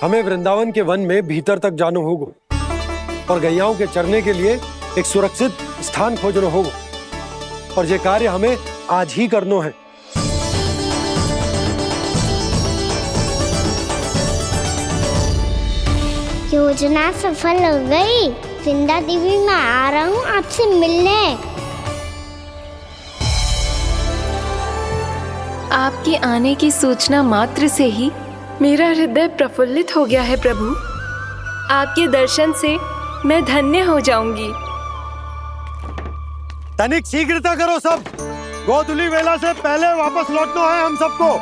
हमें वृंदावन के वन में भीतर तक जाना होगा और गैयाओं के चरने के लिए एक सुरक्षित स्थान खोजना होगा। और ये कार्य हमें आज ही करना है। योजना सफल हो गई। वृंदा देवी, मैं आ रहा हूँ आपसे मिलने। आपके आने की सूचना मात्र से ही मेरा हृदय प्रफुल्लित हो गया है प्रभु। आपके दर्शन से मैं धन्य हो जाऊंगी। तनिक शीघ्रता करो सब, गोधुली वेला से पहले वापस लौटना है हम सबको।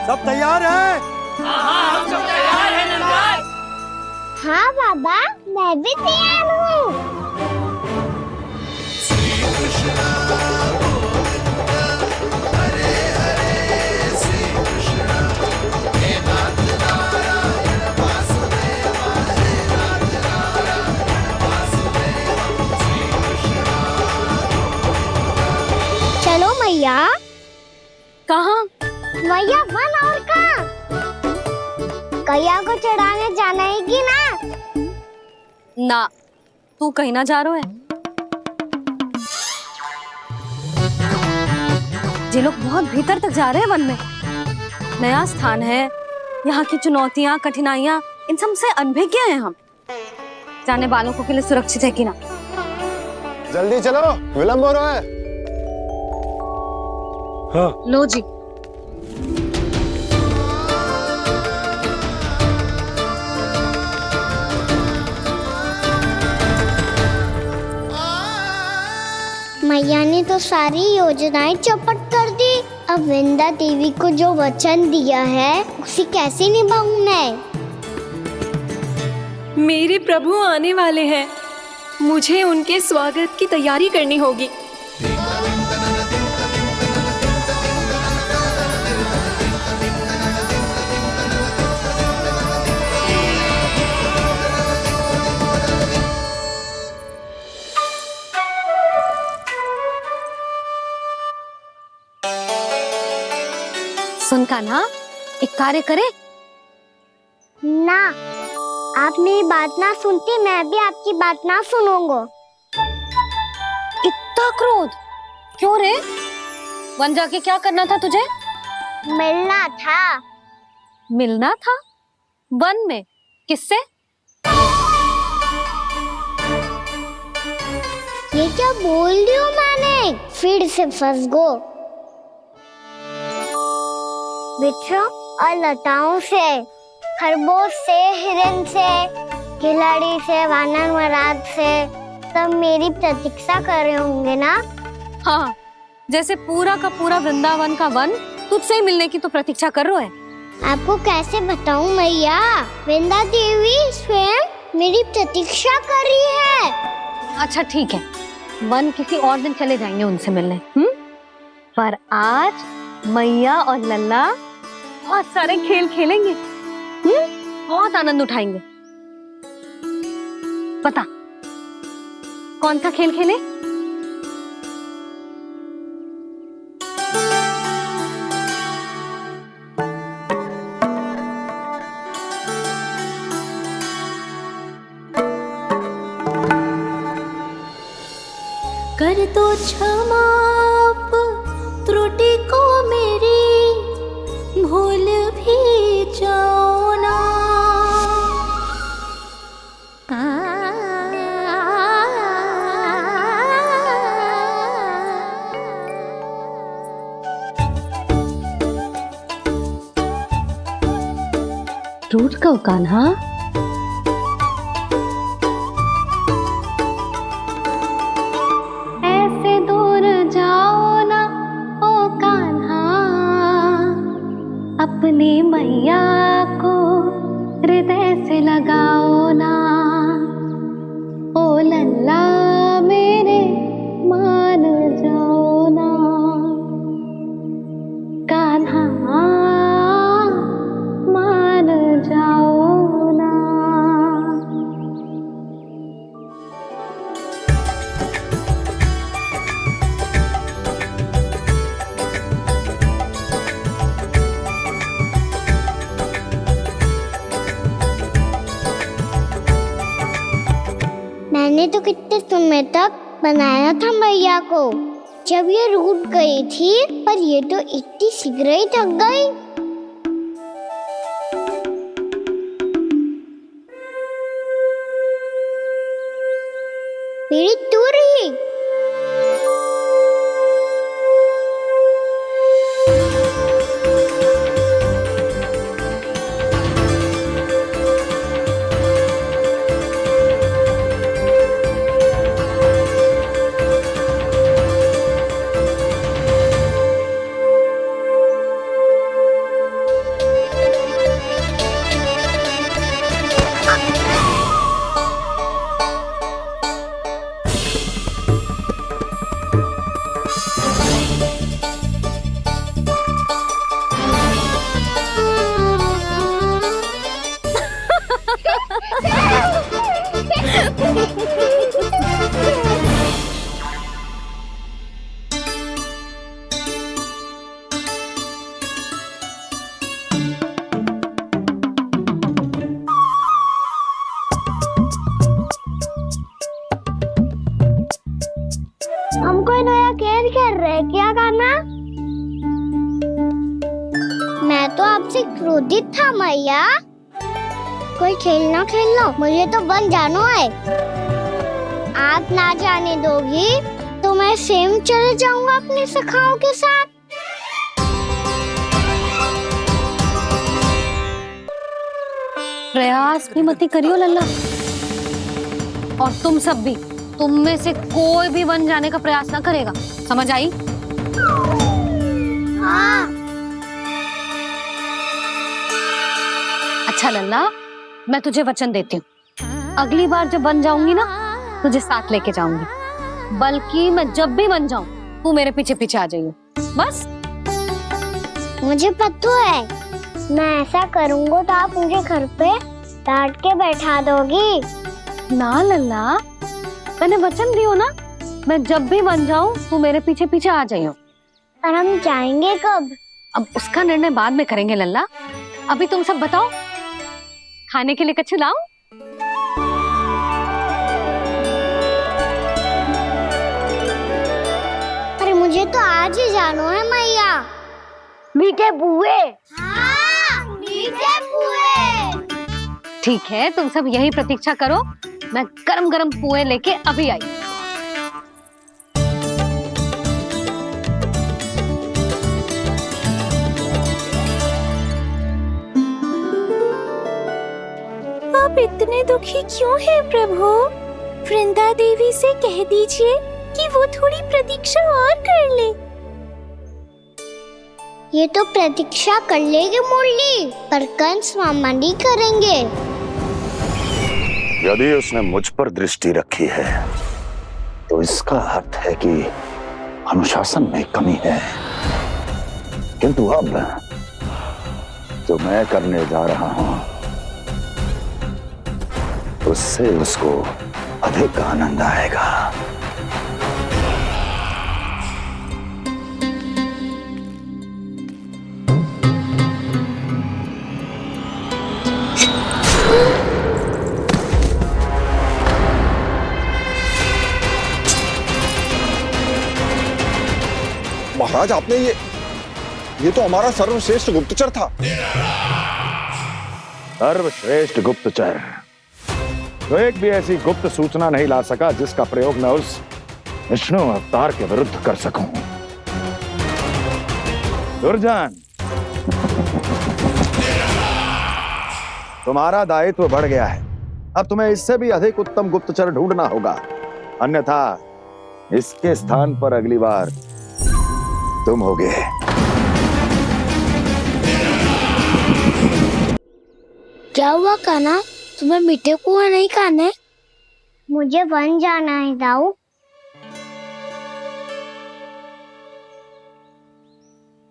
सब तैयार है? हाँ, हम सब तैयार हैं नंदराज। हाँ बाबा, मैं भी तैयार हूँ। चलो मैया। कहाँ? मैया वन और कहाँ? गैया को चढ़ाने जाना है कि ना? ना, तू कहीं ना जा रहा है। ये लोग बहुत भीतर तक जा रहे हैं वन में। नया स्थान है, यहाँ की चुनौतियाँ कठिनाइयाँ इन सब से अनभिज्ञ हैं हम। जाने वालों को के लिए सुरक्षित है कि ना? जल्दी चलो, विलंब हो रहा है। हाँ। लो जी। मैया ने तो सारी योजनाएं चौपट कर दी। अब वृंदा देवी को जो वचन दिया है उसे कैसे निभाऊं मैं? मेरे प्रभु आने वाले हैं, मुझे उनके स्वागत की तैयारी करनी होगी। कान्हा, एक कार्य करे? ना, आप मेरी बात ना सुनती, मैं भी आपकी बात ना सुनूंगा। इतना क्रोध क्यों रे? वन जाके क्या करना था तुझे? मिलना था। मिलना था? वन में? किससे? ये क्या बोल रही हूँ मैंने? फिर से फंस गो। बिच्छू और लताओं से, खरगोश से, हिरन से, खिलाड़ी से, वानर महाराज से, सब मेरी प्रतीक्षा कर रहे होंगे ना? हाँ, जैसे पूरा का पूरा वृंदावन का वन तुझसे ही मिलने की तो प्रतीक्षा कर रहा है। आपको कैसे बताऊं मैया? वृंदा देवी स्वयं मेरी प्रतीक्षा कर रही है। अच्छा ठीक है, वन किसी और दिन चले जाएंगे उनसे मिलने। पर आज मैया और लल्ला बहुत सारे खेल खेलेंगे। बहुत आनंद उठाएंगे। बता, कौन सा खेल खेले? कर दो क्षमा त्रुटि को मेरी, भूल भी जाओ ना। टूट कब कान्हा? ऐसे दूर जाओ ना ओ कान्हा, अपनी मैया को हृदय से लगाओ ना। ओ लल्ला मेरे मान जाओ ना, कान्हा मान जाओ ना। मैंने तो कितने समय तक बनाया था मैया को, जब ये रूठ गई थी, पर ये तो इतनी शीघ्र ही थक गई। मेरी दूर ही। हम कोई नया खेल खेल रहे हैं क्या करना? मैं तो आपसे क्रोधित था मैया। कोई खेलना खेल लो, मुझे तो वन जाना है। आप ना जाने दोगी तो मैं स्वयं चले जाऊंगा अपने सखाओं के साथ। प्रयास भी मत करियो लल्ला, और तुम सब भी, तुम में से कोई भी वन जाने का प्रयास ना करेगा, समझ आई? हाँ। अच्छा लल्ला, मैं तुझे वचन देती हूँ, अगली बार जब वन जाऊंगी ना, तुझे साथ लेके जाऊंगी। बल्कि मैं जब भी वन जाऊं, तू मेरे पीछे पीछे आ जाइयो, बस। मुझे पता है, मैं ऐसा करूंगा तो आप मुझे घर पे डांट के बैठा दोगी। ना लल्ला, मैंने वचन दियो ना, मैं जब भी वन जाऊं तू मेरे पीछे पीछे आ जाइयो। पर हम जाएंगे कब? अब उसका निर्णय बाद में करेंगे लल्ला। अभी तुम सब बताओ, खाने के लिए कुछ लाऊं? अरे मुझे तो आज ही जाना है मैया। मीठे पुए। हाँ, मीठे पुए। ठीक है, तुम सब यही प्रतीक्षा करो, मैं गरम गरम पुए लेके अभी आई। आप इतने दुखी क्यों हैं प्रभु? वृंदा देवी से कह दीजिए कि वो थोड़ी प्रतीक्षा और कर ले। ये तो प्रतीक्षा कर लेगी मुरली, पर कंस मामा नहीं करेंगे। यदि उसने मुझ पर दृष्टि रखी है तो इसका अर्थ है कि अनुशासन में कमी है। किंतु अब जो मैं करने जा रहा हूं उससे उसको अधिक आनंद आएगा। महाराज, आपने ये तो हमारा सर्वश्रेष्ठ गुप्तचर था। सर्वश्रेष्ठ गुप्तचर तो एक भी ऐसी गुप्त सूचना नहीं ला सका जिसका प्रयोग मैं उस विष्णु अवतार के विरुद्ध कर सकूं। दुर्जन, तुम्हारा दायित्व बढ़ गया है। अब तुम्हें इससे भी अधिक उत्तम गुप्तचर ढूंढना होगा, अन्यथा इसके स्थान पर अगली बार तुम होगे। क्या हुआ कान्हा, तुम्हें मीठे कुआ नहीं खाने? मुझे वन जाना है दाऊ।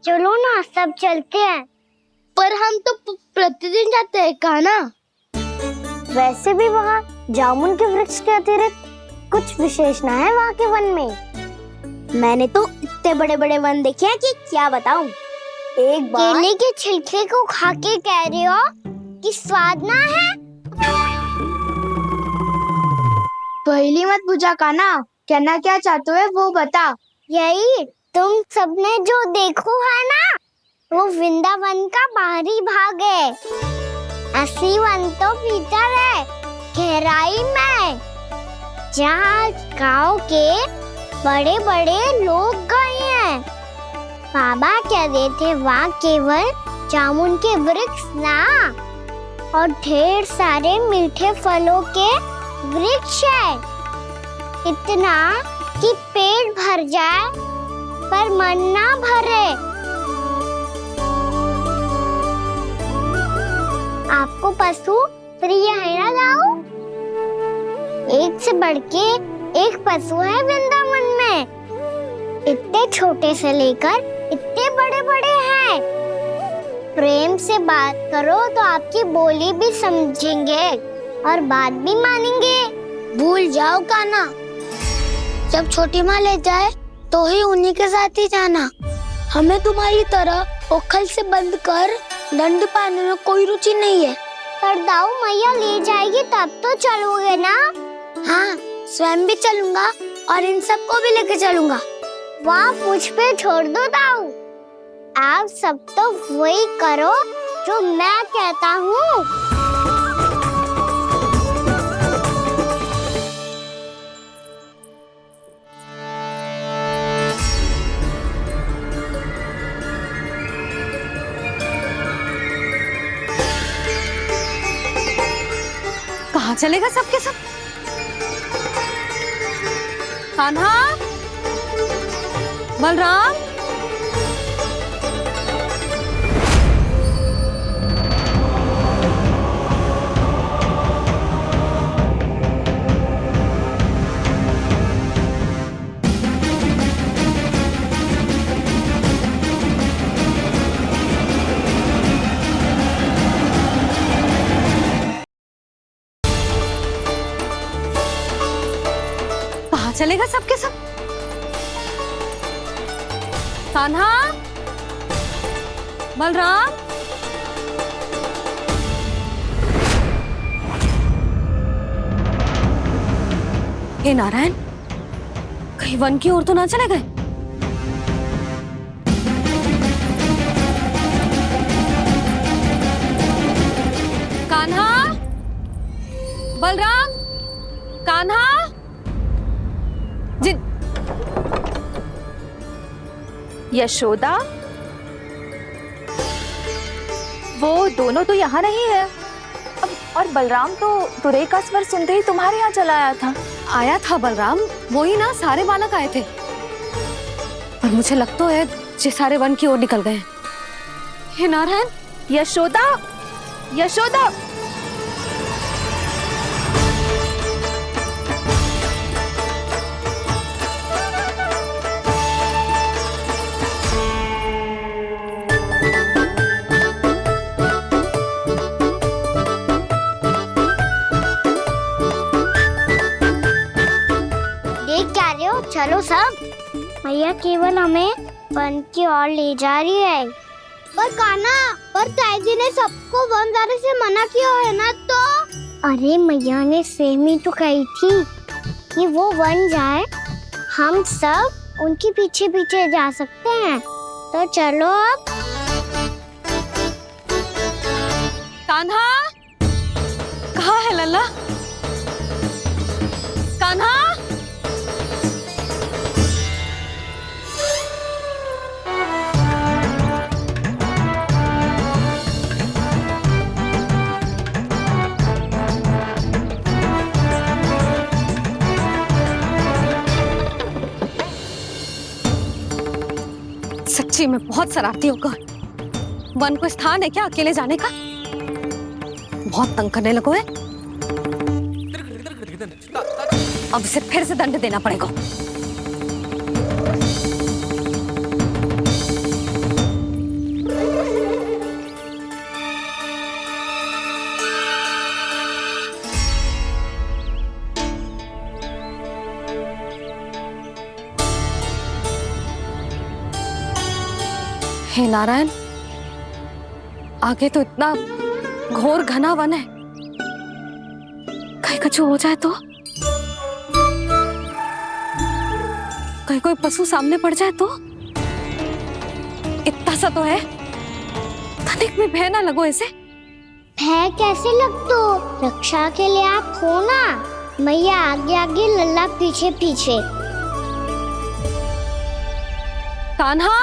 चलो ना, सब चलते हैं। पर हम तो प्रतिदिन जाते हैं कान्हा। वैसे भी वहाँ जामुन के वृक्ष के अतिरिक्त कुछ विशेष ना है वहाँ के वन में। मैंने तो इतने बड़े बड़े वन देखे हैं कि क्या बताऊं। एक बार केले के छिलके को खा के कह रहे हो कि स्वाद ना है? पहली मत पूछा कान्हा, कहना क्या चाहते हो वो बता। यही तुम सबने जो देखो है ना, वो वृंदावन का बाहरी भाग है। असली वन तो भीतर है, गहराई में, जहाँ गांव के बड़े बड़े लोग गए हैं। बाबा कह रहे थे वहाँ केवल जामुन के वृक्ष ना, और ढेर सारे मीठे फलों के वृक्ष है। इतना कि पेट भर जाए पर मन ना भरे। आपको पशु प्रिय है ना दाऊ? एक से बढ़ के एक पशु है वृंदावन में। इतने छोटे से लेकर इतने बड़े बड़े हैं। प्रेम से बात करो तो आपकी बोली भी समझेंगे और बात भी मानेंगे। भूल जाओ कान्हा, जब छोटी माँ ले जाए तो ही उन्हीं के साथ ही जाना। हमें तुम्हारी तरह ओखल से बंद कर दंड पाने में कोई रुचि नहीं है। पर दाऊ मैया ले जाएगी तब तो चलोगे ना? हाँ, स्वयं भी चलूंगा और इन सबको भी लेके चलूंगा। वहाँ मुझ पे छोड़ दो दाऊ। आप सब तो वही करो जो मैं कहता हूँ। कहाँ चलेगा सबके सब? कान्हा, बलराम, कहाँ चलेगा सबके सब? कान्हा, बलराम, हे नारायण, कहीं वन की ओर तो ना चले गए? कान्हा, बलराम, कान्हा, जिन यशोदा, वो दोनों तो यहाँ नहीं है। अब और बलराम तो तुरई का स्वर सुनते ही तुम्हारे यहाँ चला आया था। आया था बलराम, वही ना सारे बालक आए थे। पर मुझे लगता है ये सारे वन की ओर निकल गए। हे नारायण, यशोदा, यशोदा, चलो सब, मैया केवल हमें वन की ओर ले जा रही है। पर कान्हा, पर ताईजी ने सबको वन जाने से मना किया है ना तो? अरे मैया ने सेम ही तो कही थी कि वो वन जाए, हम सब उनके पीछे पीछे जा सकते हैं। तो चलो अब। कान्हा, कहाँ है लल्ला? कान्हा, सच्ची में बहुत शरारती होगा। वन को स्थान है क्या अकेले जाने का? बहुत तंग करने लगो है। अब इसे फिर से दंड देना पड़ेगा। हे नारायण, आगे तो इतना घोर घना वन है, कहीं कुछ हो जाए तो? कहीं कोई पशु सामने पड़ जाए तो? इतना सा तो है, तनिक भी भय ना लगो इसे। भय कैसे लग तो? रक्षा के लिए आप हो ना। मैया आगे आगे, लल्ला पीछे पीछे। कान्हा,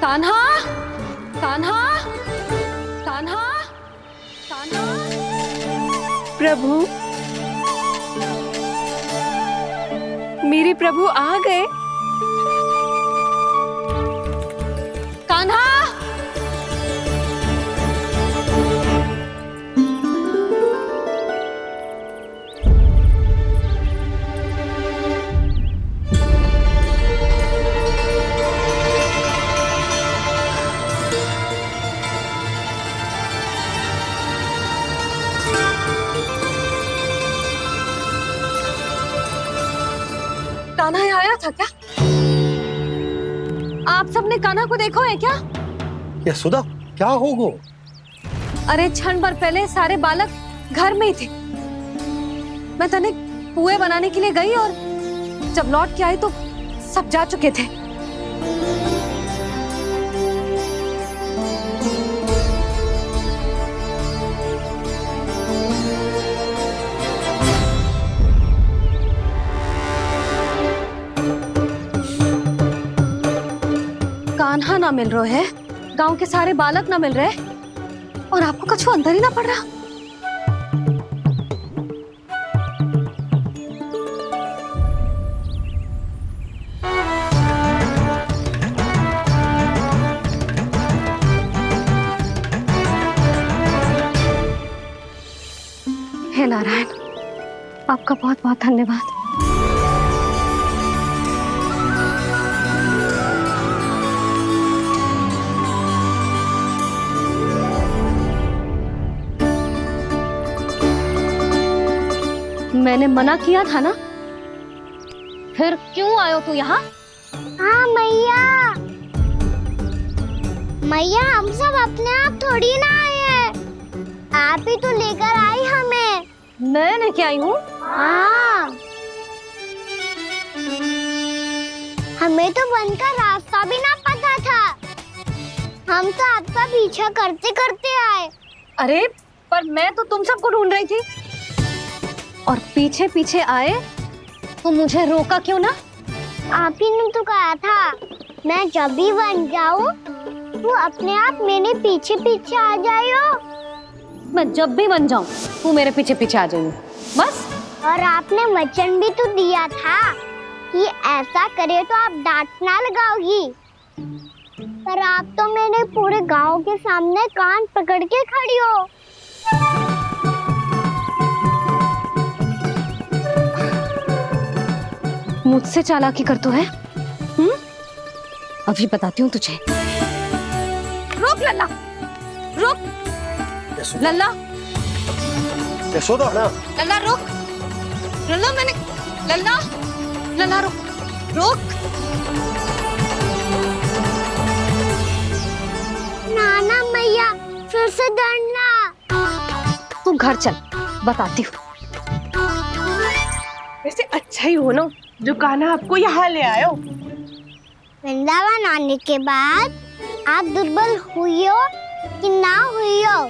कान्हा, कान्हा, कान्हा, कान्हा। प्रभु, मेरे प्रभु आ गए। कान्हा, कान्हा यहाँ आया था क्या? आप सबने कान्हा को देखो है क्या? यशोदा, क्या हो गो? अरे क्षण भर पहले सारे बालक घर में ही थे। मैं तनिक पुए बनाने के लिए गई और जब लौट के आई तो सब जा चुके थे। कान्हा ना मिल रहे है, गांव के सारे बालक ना मिल रहे, और आपको कछु अंदर ही ना पड़ रहा। हे नारायण, आपका बहुत बहुत धन्यवाद। मैंने मना किया था ना, फिर क्यों आयो तू यहाँ? हाँ मैया, मैया हम सब अपने आप थोड़ी ना आए हैं, आप ही तो लेकर आई हमें। मैं लेके आई हूँ? हाँ, हमें तो वन का रास्ता भी ना पता था, हम तो आपका पीछा करते करते आए। अरे पर मैं तो तुम सबको ढूंढ रही थी, और पीछे पीछे आए तो मुझे रोका क्यों ना? आप ही ने तो कहा था मैं जब भी बन जाऊं तू अपने आप मेरे पीछे पीछे आ जाइयो। मैं जब भी बन जाऊं तू मेरे पीछे पीछे आ जाइयो, बस। और आपने वचन भी तो दिया था कि ऐसा करे तो आप डांट ना लगाओगी, पर आप तो मेरे पूरे गांव के सामने कान पकड़ के खड़ी हो। मुझसे चालाकी करतू है? अभी बताती हूँ तुझे। रुक लल्ला, रुक लल्ला, यशोदा ना, लल्ला रुक, लल्ला मैंने, लल्ला, लल्ला रुक, रुक। नाना मैया फिर से डरना। तू घर चल, बताती हूँ। वैसे अच्छा ही हो ना जो कान्हा आपको यहाँ ले आयो। वृंदावन आने के बाद आप दुर्बल हुई हो कि ना हुई हो,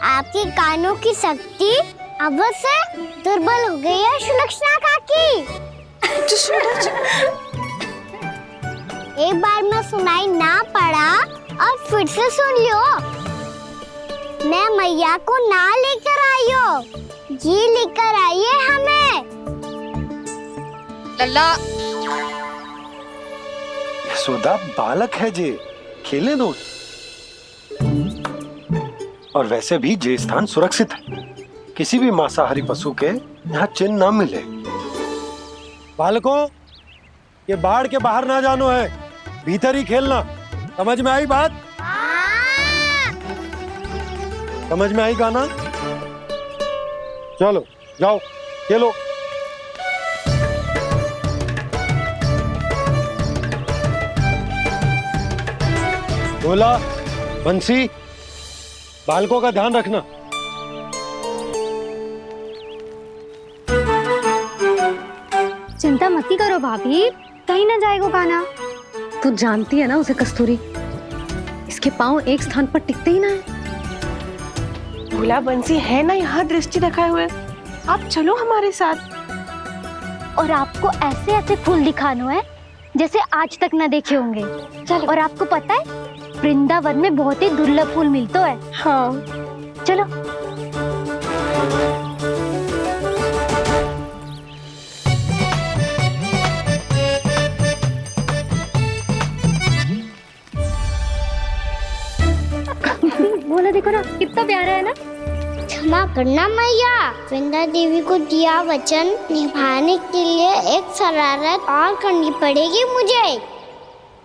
आपके कानों की शक्ति अब से दुर्बल हो गई है सुलक्षणा काकी। एक बार में सुनाई ना पड़ा और फिर से सुन लो। मैं मैया को ना लेकर आई हो, जी लेकर आई है हमें। लल्ला, यशोदा बालक है जे, खेले दो। और वैसे भी ये स्थान सुरक्षित है, किसी भी मांसाहारी पशु के यहाँ चिन्ह ना मिले। बालकों, ये बाढ़ के बाहर ना जानो है, भीतर ही खेलना। समझ में आई बात? समझ में आई गाना? चलो जाओ खेलो। बोला बंसी, बालकों का ध्यान रखना। चिंता मती करो भाभी, कहीं ना जाएगा कान्हा। तू जानती है ना उसे कस्तूरी, इसके पांव एक स्थान पर टिकते ही ना है। भोला बंसी है ना यहाँ दृष्टि रखाए हुए, आप चलो हमारे साथ। और आपको ऐसे ऐसे फूल दिखानो है जैसे आज तक न देखे होंगे। चलो। और आपको पता है वृंदावन में बहुत ही दुर्लभ फूल मिलते हैं। हाँ चलो। बोला देखो ना कितना प्यारा है ना। क्षमा करना मैया, वृंदा देवी को दिया वचन निभाने के लिए एक शरारत और करनी पड़ेगी मुझे।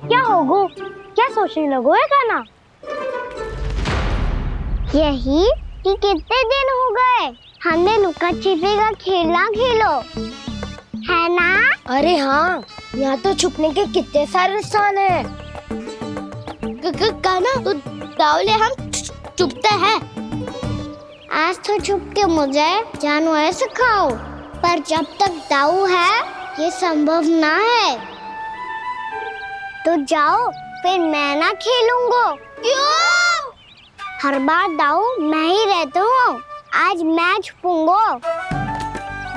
क्या होगो, क्या सोचने लगो है कान्हा? यही कि कितने दिन हो गए हमने लुका छिपे का खेलना खेलो, है ना? अरे हाँ, यहाँ तो छुपने के कितने सारे स्थान है। कान्हा तो दावले हम छुपते हैं। आज तो छुप के मुझे जानवर सिखाओ, पर जब तक दाऊ है ये संभव ना है। तो जाओ, फिर मैं ना खेलूंगा। क्यों? हर बार दाऊ मैं ही रहता हूँ, आज मैं छुपूंगा।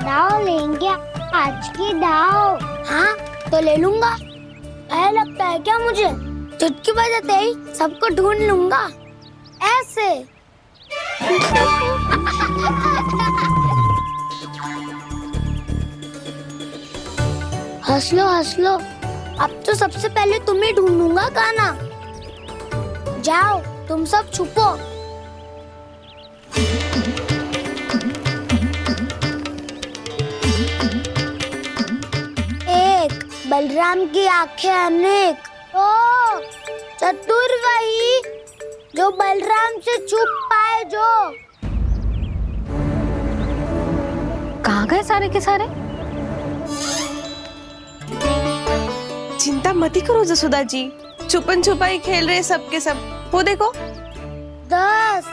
दाऊ लेंगे आज की दाऊ। हाँ तो ले लूंगा। ऐसा लगता है क्या मुझे? चुटकी बजाते ही सबको ढूंढ लूंगा ऐसे। हंस लो, अब तो सबसे पहले तुम्हें ढूंढूंगा कान्हा। जाओ तुम सब छुपो। एक, बलराम की आंखें अनेक। ओ, चतुर वही जो बलराम से छुप पाए जो। कहाँ गए सारे के सारे? चिंता मत करो जसोदा जी, छुपन छुपाई खेल रहे सब के सब। वो देखो 10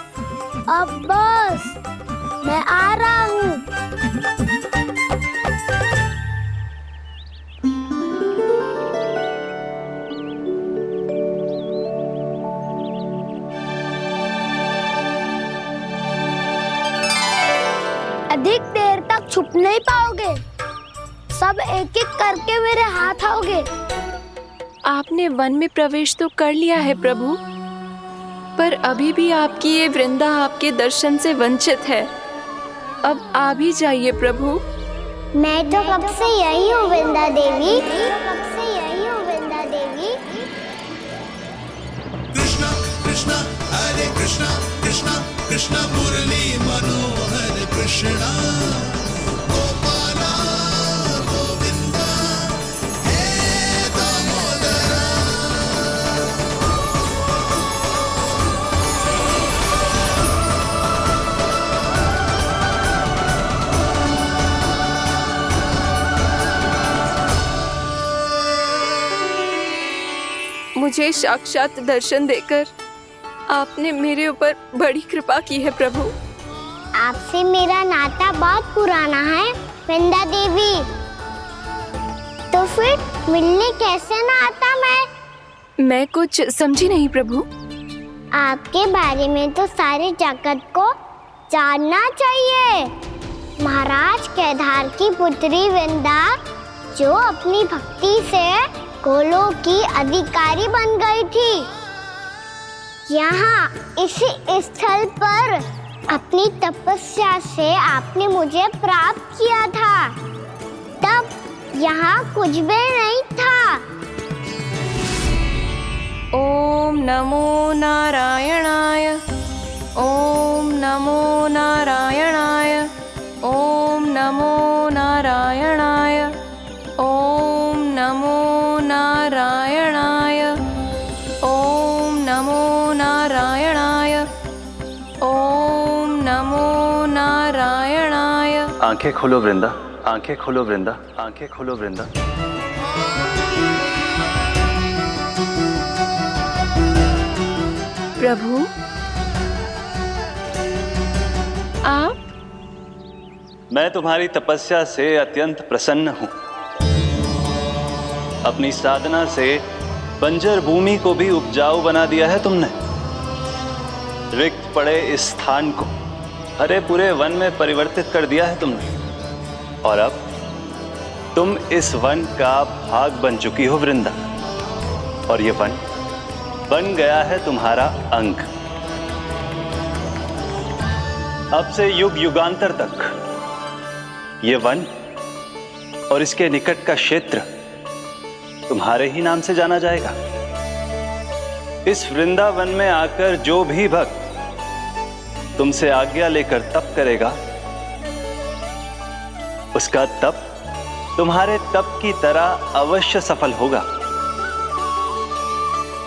अब बस, मैं आ रहा हूँ। अधिक देर तक छुप नहीं पाओगे, सब एक एक करके मेरे हाथ आओगे। आपने वन में प्रवेश तो कर लिया है प्रभु, पर अभी भी आपकी ये वृंदा आपके दर्शन से वंचित है। अब आ भी जाइए प्रभु। मैं तो कब से यही हूँ वृंदा देवी, कब से यही हूँ वृंदा देवी। कृष्णा कृष्णा हरे कृष्णा कृष्णा कृष्णा मुरली मनोहर कृष्णा गोपाला गोविंदा हे दामोदरा। मुझे साक्षात दर्शन देकर आपने मेरे ऊपर बड़ी कृपा की है प्रभु। आपसे मेरा नाता बहुत पुराना है वृंदा देवी, तो फिर मिलने कैसे ना आता मैं कुछ समझी नहीं प्रभु। आपके बारे में तो सारे जगत को जानना चाहिए। महाराज केदार की पुत्री वृंदा जो अपनी भक्ति से गोलों की अधिकारी बन गई थी, यहाँ इसी स्थल पर अपनी तपस्या से आपने मुझे प्राप्त किया था। तब यहाँ कुछ भी नहीं था। ओम नमो नारायणाय, ओम नमो नारायणाय, ओम नमो नारायणाय, ओम नमो नारायणाय, ओम नमो नारायणाय, ओम नमो नारायणाय। आंखें खोलो वृंदा, आंखें खोलो वृंदा, आंखें खोलो वृंदा। प्रभु आप? मैं तुम्हारी तपस्या से अत्यंत प्रसन्न हूं। अपनी साधना से बंजर भूमि को भी उपजाऊ बना दिया है तुमने। रिक्त पड़े इस स्थान को हरे पूरे वन में परिवर्तित कर दिया है तुमने, और अब तुम इस वन का भाग बन चुकी हो वृंदा, और ये वन बन गया है तुम्हारा अंग। अब से युग युगांतर तक ये वन और इसके निकट का क्षेत्र तुम्हारे ही नाम से जाना जाएगा। इस वृंदावन में आकर जो भी भक्त तुमसे आज्ञा लेकर तप करेगा, उसका तप तुम्हारे तप की तरह अवश्य सफल होगा।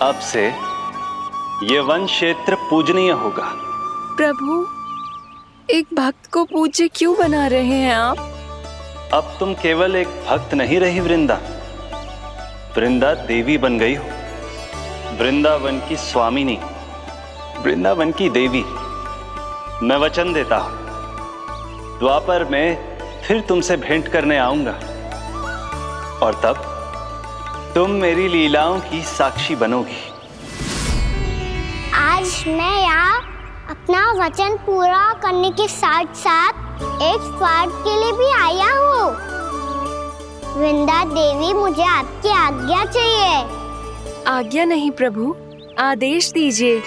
अब से ये वन क्षेत्र पूजनीय होगा। प्रभु, एक भक्त को पूज्य क्यों बना रहे हैं आप? अब तुम केवल एक भक्त नहीं रही वृंदा, वृंदा देवी बन गई हो। वृंदावन की स्वामिनी, वृंदावन की देवी। मैं वचन देता हूं, द्वापर में फिर तुमसे भेंट करने आऊंगा, और तब तुम मेरी लीलाओं की साक्षी बनोगी। आज मैं यहाँ अपना वचन पूरा करने के साथ साथ एक स्वार्थ के लिए भी आया हूँ। वृंदा देवी, मुझे आपकी आज्ञा चाहिए। आज्ञा नहीं प्रभु, आदेश दीजिए।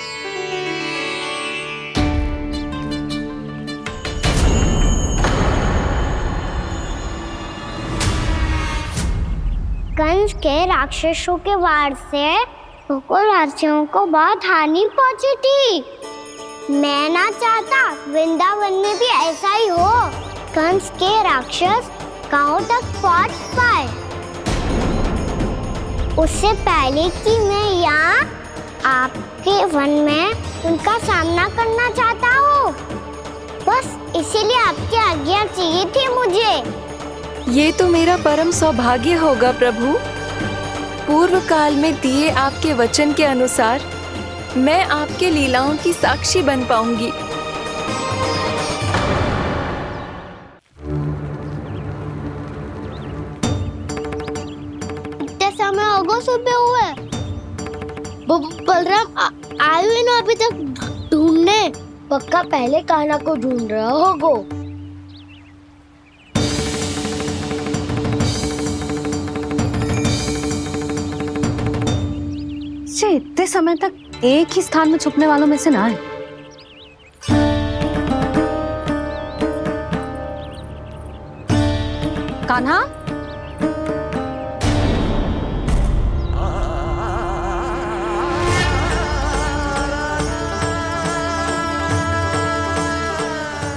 कंस के राक्षसों के वार से गोकुलवासियों को बहुत हानि पहुंची थी। मैं ना चाहता वृंदावन में भी ऐसा ही हो। कंस के राक्षस गांव तक पहुंच पाए, उससे पहले कि मैं यहाँ आपके वन में उनका सामना करना चाहता हूँ। बस इसीलिए आपकी आज्ञा चाहिए थी मुझे। ये तो मेरा परम सौभाग्य होगा प्रभु। पूर्व काल में दिए आपके वचन के अनुसार मैं आपके लीलाओं की साक्षी बन पाऊंगी। इतना समय होगा सुबह हुए, बलराम आए हुए ना अभी तक ढूंढने। पक्का पहले कान्हा को ढूंढ रहा होगा। इतने समय तक एक ही स्थान में छुपने वालों में से ना है। कान्हा,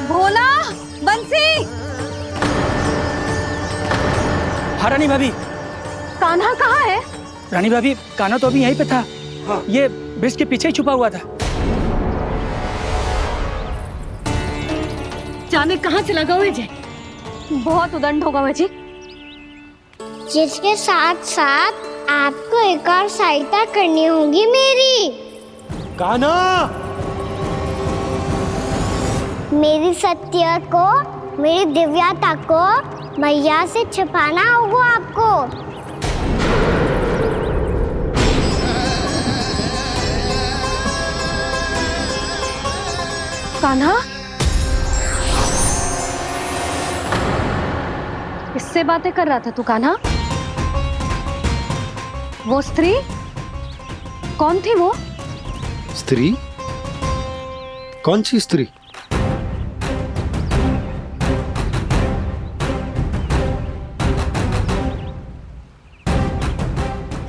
भोला, बंसी। हाँ रानी भाभी। कान्हा कहाँ है? रानी भाभी, कान्हा तो अभी यहीं पे था। हाँ। ये ब्रिज के पीछे ही छुपा हुआ था। जाने कहाँ चला गया है? बहुत उदंड होगा जी। जिसके साथ साथ आपको एक और सहायता करनी होगी मेरी। कान्हा, मेरी सत्य को, मेरी दिव्यता को मैया से छिपाना होगा आपको। कान्हा, किससे बातें कर रहा था तू कान्हा? वो स्त्री कौन थी? वो स्त्री? कौन सी स्त्री?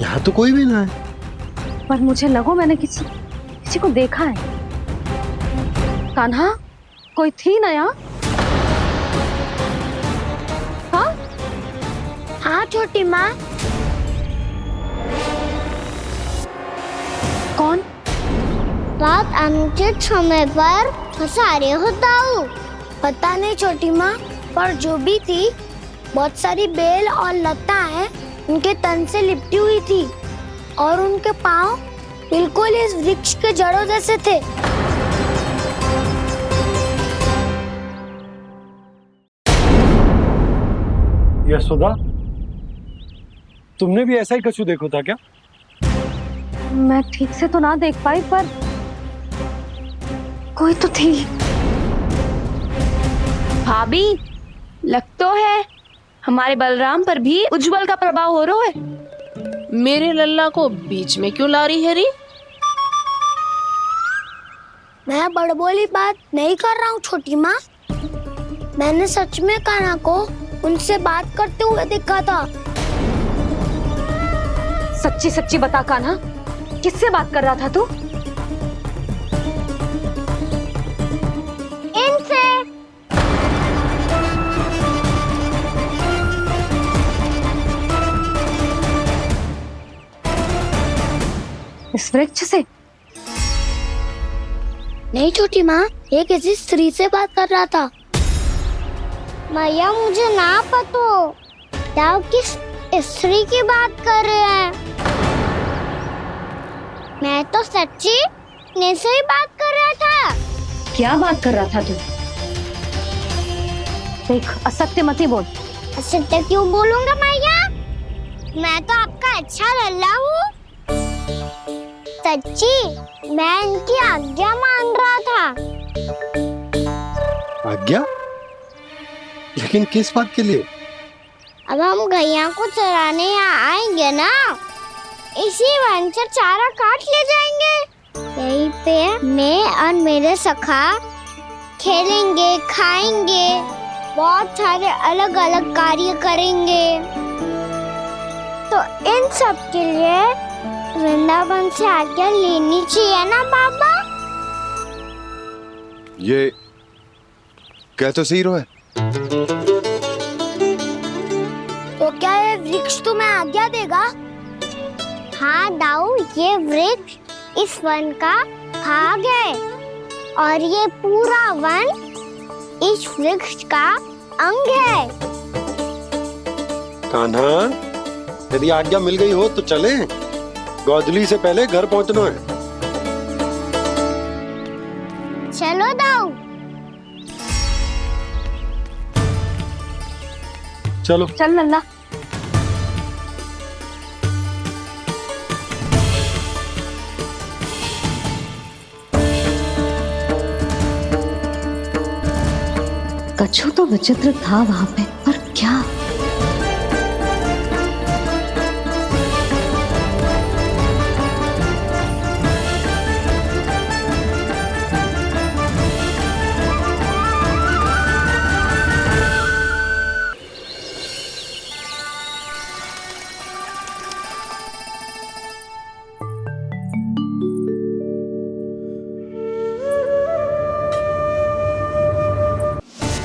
यहाँ तो कोई भी ना है। पर मुझे लगो मैंने किसी को देखा है। कान्हा, कोई थी ना यहाँ? हाँ? हाँ छोटी माँ। कौन? रात अनुचित समय पर फंसा रहे हो दाऊ। पता नहीं छोटी माँ, पर जो भी थी बहुत सारी बेल और लता है उनके तन से लिपटी हुई थी और उनके पाँव बिल्कुल इस वृक्ष के जड़ों जैसे थे। यशोदा, तुमने भी ऐसा ही कछु देखो था क्या? मैं ठीक से तो ना देख पाई, पर कोई तो थी। भाभी, लग तो है हमारे बलराम पर भी उज्जवल का प्रभाव हो रहा है। मेरे लल्ला को बीच में क्यों ला रही है री? मैं बड़बोली बात नहीं कर रहा हूँ छोटी माँ। मैंने सच में कान्हा को उनसे बात करते हुए देखा था। सच्ची सच्ची बता कान्हा, किससे बात कर रहा था तू? इनसे। इस वृक्ष से? नहीं छोटी माँ, ये किसी स्त्री से बात कर रहा था। मैया मुझे ना पतो क्या किस स्त्री की बात कर रहे हैं। मैं तो सच्ची ने से ही बात कर रहा था। क्या बात कर रहा था तू? देख, असत्य मत ही बोल। असत्य क्यों बोलूंगा मैया? मैं तो आपका अच्छा लल्ला हूँ। सच्ची मैं इनकी आज्ञा मान रहा था। आज्ञा? लेकिन किस बात के लिए? अब हम गैया को चराने यहाँ आएंगे ना, इसी वन से चारा काट ले जाएंगे। यहीं पे मैं और मेरे सखा खेलेंगे, खाएंगे, बहुत सारे अलग अलग कार्य करेंगे। तो इन सब के लिए वृंदावन से आज्ञा लेनी चाहिए ना बाबा? ये कह तो सही रहा है। तो क्या ये वृक्ष तुम्हें आज्ञा देगा? हाँ दाऊ, ये वृक्ष इस वन का भाग है और ये पूरा वन इस वृक्ष का अंग है। कान्हा, यदि आज्ञा मिल गई हो तो चले। गोधली से पहले घर पहुंचना है। चलो दाऊ। चलो चल लल्ला। कछु तो विचित्र था वहां पे, पर क्या?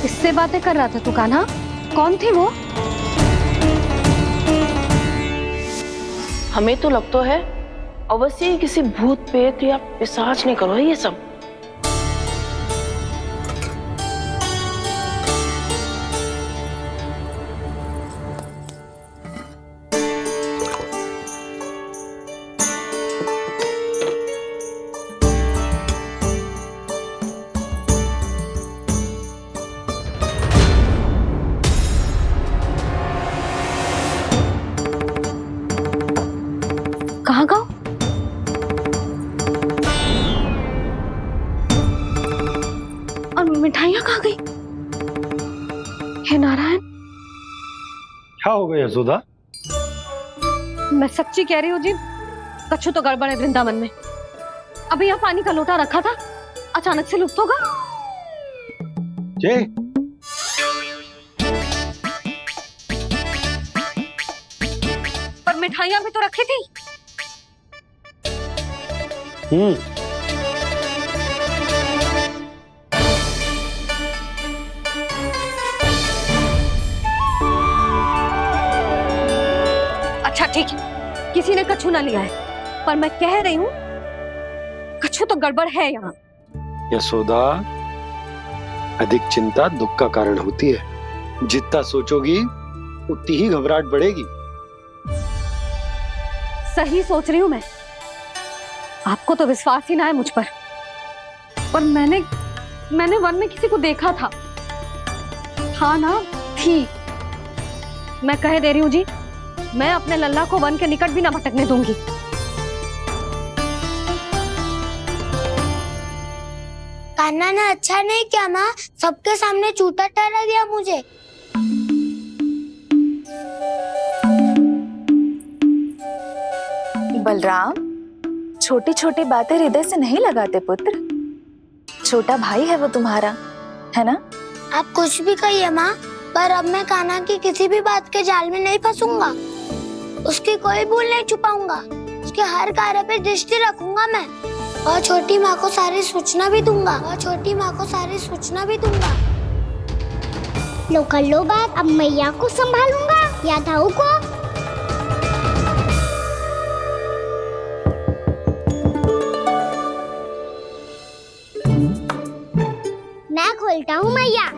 किससे बातें कर रहा था तू कान्हा? कौन थी वो? हमें तो लगता है अवश्य ही किसी भूत प्रेत या पिशाच ने करो ये सब। कहाँ गाँव? और मिठाइयाँ कहाँ गई? हे नारायण, क्या हो गया यशोदा? मैं सच्ची कह रही हूँ जी, कछु तो गड़बड़ है वृंदावन में। अभी यहाँ पानी का लोटा रखा था, अचानक से लुप्त होगा। जे पर मिठाइयाँ भी तो रखी थी। अच्छा ठीक है, किसी ने कछु ना लिया है, पर मैं कह रही हूँ कछु तो गड़बड़ है यहाँ। यशोदा, अधिक चिंता दुख का कारण होती है। जितना सोचोगी उतनी ही घबराहट बढ़ेगी। सही सोच रही हूँ मैं। आपको तो विश्वास ही ना है मुझ पर मैंने वन में किसी को देखा था। हाँ ना, थी। मैं कह दे रही हूँ जी, मैं अपने लल्ला को वन के निकट भी ना भटकने दूंगी। कान्हा ने अच्छा नहीं किया माँ, सबके सामने चूता ठहरा दिया मुझे। बलराम, छोटी छोटी बातें हृदय से नहीं लगाते पुत्र। छोटा भाई है वो तुम्हारा, है ना? आप कुछ भी कहिए माँ, पर अब मैं कान्हा की किसी भी बात के जाल में नहीं फंसूंगा। उसकी कोई भूल नहीं छुपाऊंगा। उसके हर कार्य पे दृष्टि रखूंगा मैं, और छोटी माँ को सारी सूचना भी दूंगा। लो कर लो बात, अब मैया को संभालूंगा या दाऊ को। मैं खोलता हूँ मैया।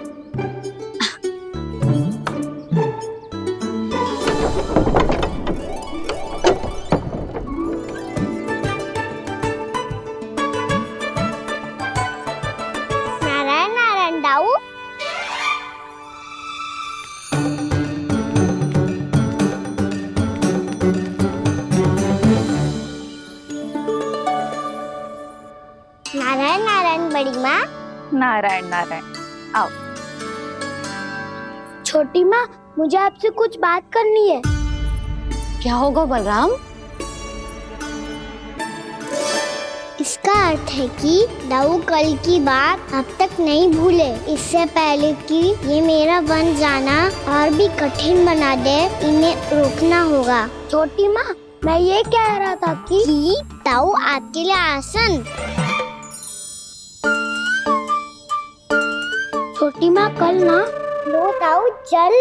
नारायण नारायण दाऊ। नारायण नारायण बड़ी माँ। नारायण नारायण, आओ। छोटी माँ, मुझे आपसे कुछ बात करनी है। क्या होगा बलराम? इसका अर्थ है कि दाऊ कल की बात अब तक नहीं भूले। इससे पहले कि ये मेरा वन जाना और भी कठिन बना दे, इन्हें रोकना होगा। छोटी माँ, मैं ये कह रहा था कि दाऊ आपके लिए आसन। छोटी माँ, कल ना लो दाऊ चल।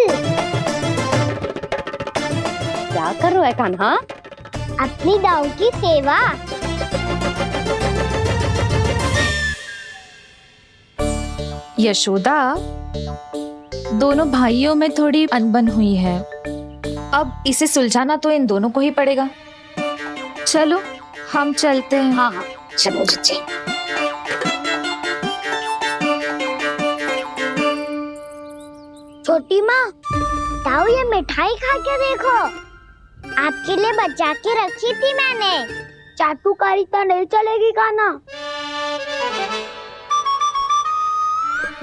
क्या कर रहा है कान्हा? अपनी दाऊ की सेवा। यशोदा, दोनों भाइयों में थोड़ी अनबन हुई है। अब इसे सुलझाना तो इन दोनों को ही पड़ेगा। चलो हम चलते हैं। हाँ हाँ चलो जी। छोटी माँ, ताऊ ये मिठाई खा के देखो, आपके लिए बचा के रखी थी मैंने। चाटुकारिता नहीं चलेगी काना।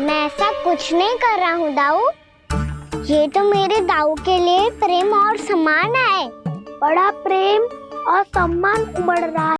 मैं ऐसा कुछ नहीं कर रहा हूँ दाऊ। ये तो मेरे दाऊ के लिए प्रेम और सम्मान है। बड़ा प्रेम और सम्मान उमड़ रहा है।